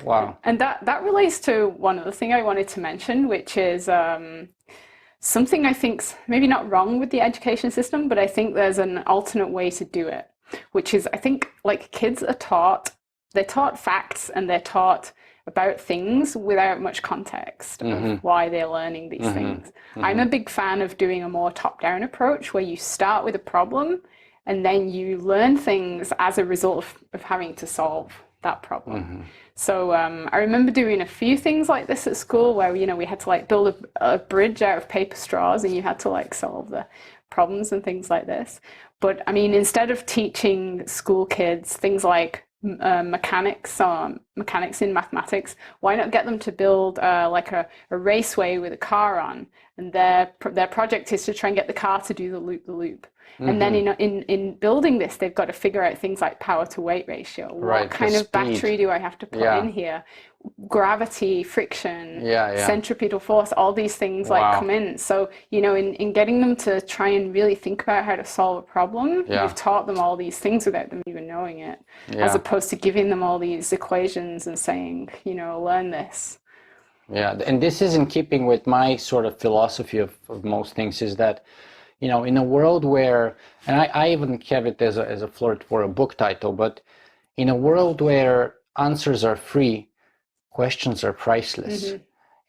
Wow. And that relates to one other thing I wanted to mention, which is something I think's maybe not wrong with the education system, but I think there's an alternate way to do it, which is I think like kids are they're taught facts and they're taught about things without much context of why they're learning these things. I'm a big fan of doing a more top-down approach where you start with a problem and then you learn things as a result of having to solve that problem. So I remember doing a few things like this at school where, you know, we had to like build a bridge out of paper straws and you had to like solve the problems and things like this. But I mean, instead of teaching school kids things like mechanics in mathematics, why not get them to build like a raceway with a car on, and their project is to try and get the car to do the loop. And then in building this, they've got to figure out things like power to weight ratio. What kind of battery do I have to put in here? Gravity, friction, centripetal force, all these things like come in. So, you know, in getting them to try and really think about how to solve a problem, you've taught them all these things without them even knowing it, as opposed to giving them all these equations and saying, you know, learn this. Yeah, and this is in keeping with my sort of philosophy of most things, is that, you know, in a world where, and I even have it as a flirt for a book title, but in a world where answers are free, questions are priceless.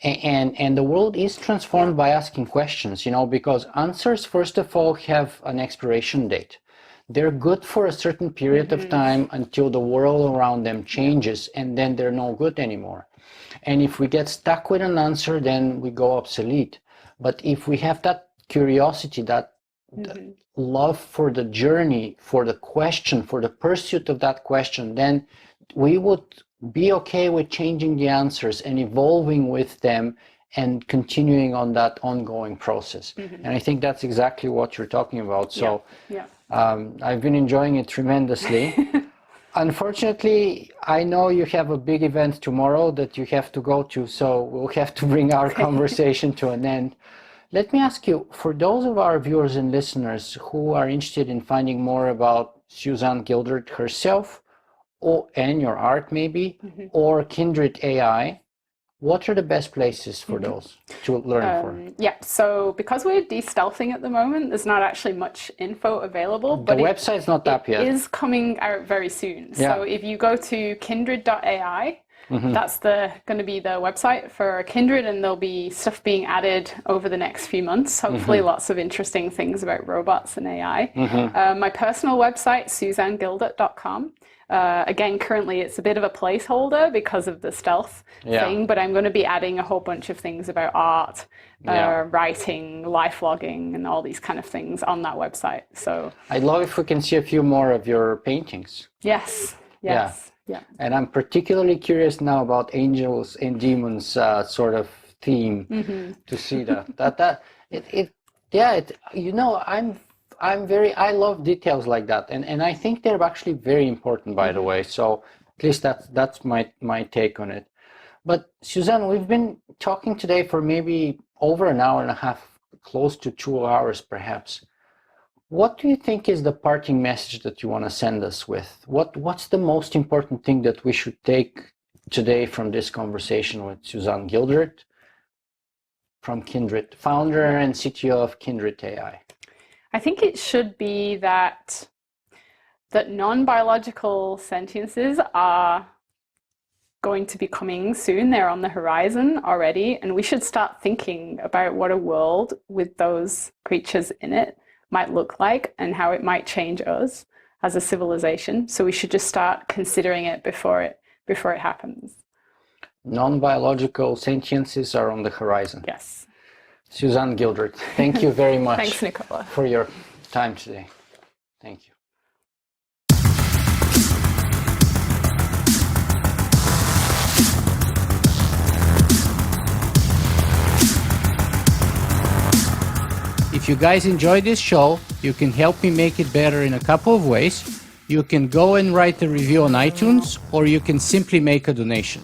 And the world is transformed by asking questions, you know, because answers, first of all, have an expiration date. They're good for a certain period of time until the world around them changes, and then they're no good anymore. And if we get stuck with an answer, then we go obsolete. But if we have that curiosity, that love for the journey, for the question, for the pursuit of that question, then we would be okay with changing the answers and evolving with them and continuing on that ongoing process. And I think that's exactly what you're talking about. So I've been enjoying it tremendously. Unfortunately, I know you have a big event tomorrow that you have to go to, so we'll have to bring our conversation to an end. Let me ask you, for those of our viewers and listeners who are interested in finding more about Suzanne Gildert herself, and your art maybe, or Kindred AI, what are the best places for those to learn for? Yeah, so because we're de-stealthing at the moment, there's not actually much info available. But the website's not up yet. It is coming out very soon. So if you go to kindred.ai, that's going to be the website for Kindred, and there'll be stuff being added over the next few months. Hopefully lots of interesting things about robots and AI. My personal website, suzannegildert.com. Again, currently it's a bit of a placeholder because of the stealth thing, but I'm going to be adding a whole bunch of things about art, writing, life logging, and all these kind of things on that website. So I'd love if we can see a few more of your paintings. Yes. And I'm particularly curious now about angels and demons sort of theme to see that. I love details like that, and I think they're actually very important, by the way. So at least that's my take on it. But Suzanne, we've been talking today for maybe over an hour and a half, close to 2 hours perhaps. What do you think is the parting message that you want to send us with? What's the most important thing that we should take today from this conversation with Suzanne Gildert from Kindred, founder and CTO of Kindred AI? I think it should be that non-biological sentiences are going to be coming soon. They're on the horizon already, and we should start thinking about what a world with those creatures in it might look like and how it might change us as a civilization. So we should just start considering it before it happens. Non-biological sentiences are on the horizon. Yes. Suzanne Gildert, thank you very much. Thanks, Nicola, for your time today. Thank you. If you guys enjoyed this show, you can help me make it better in a couple of ways. You can go and write a review on iTunes, or you can simply make a donation.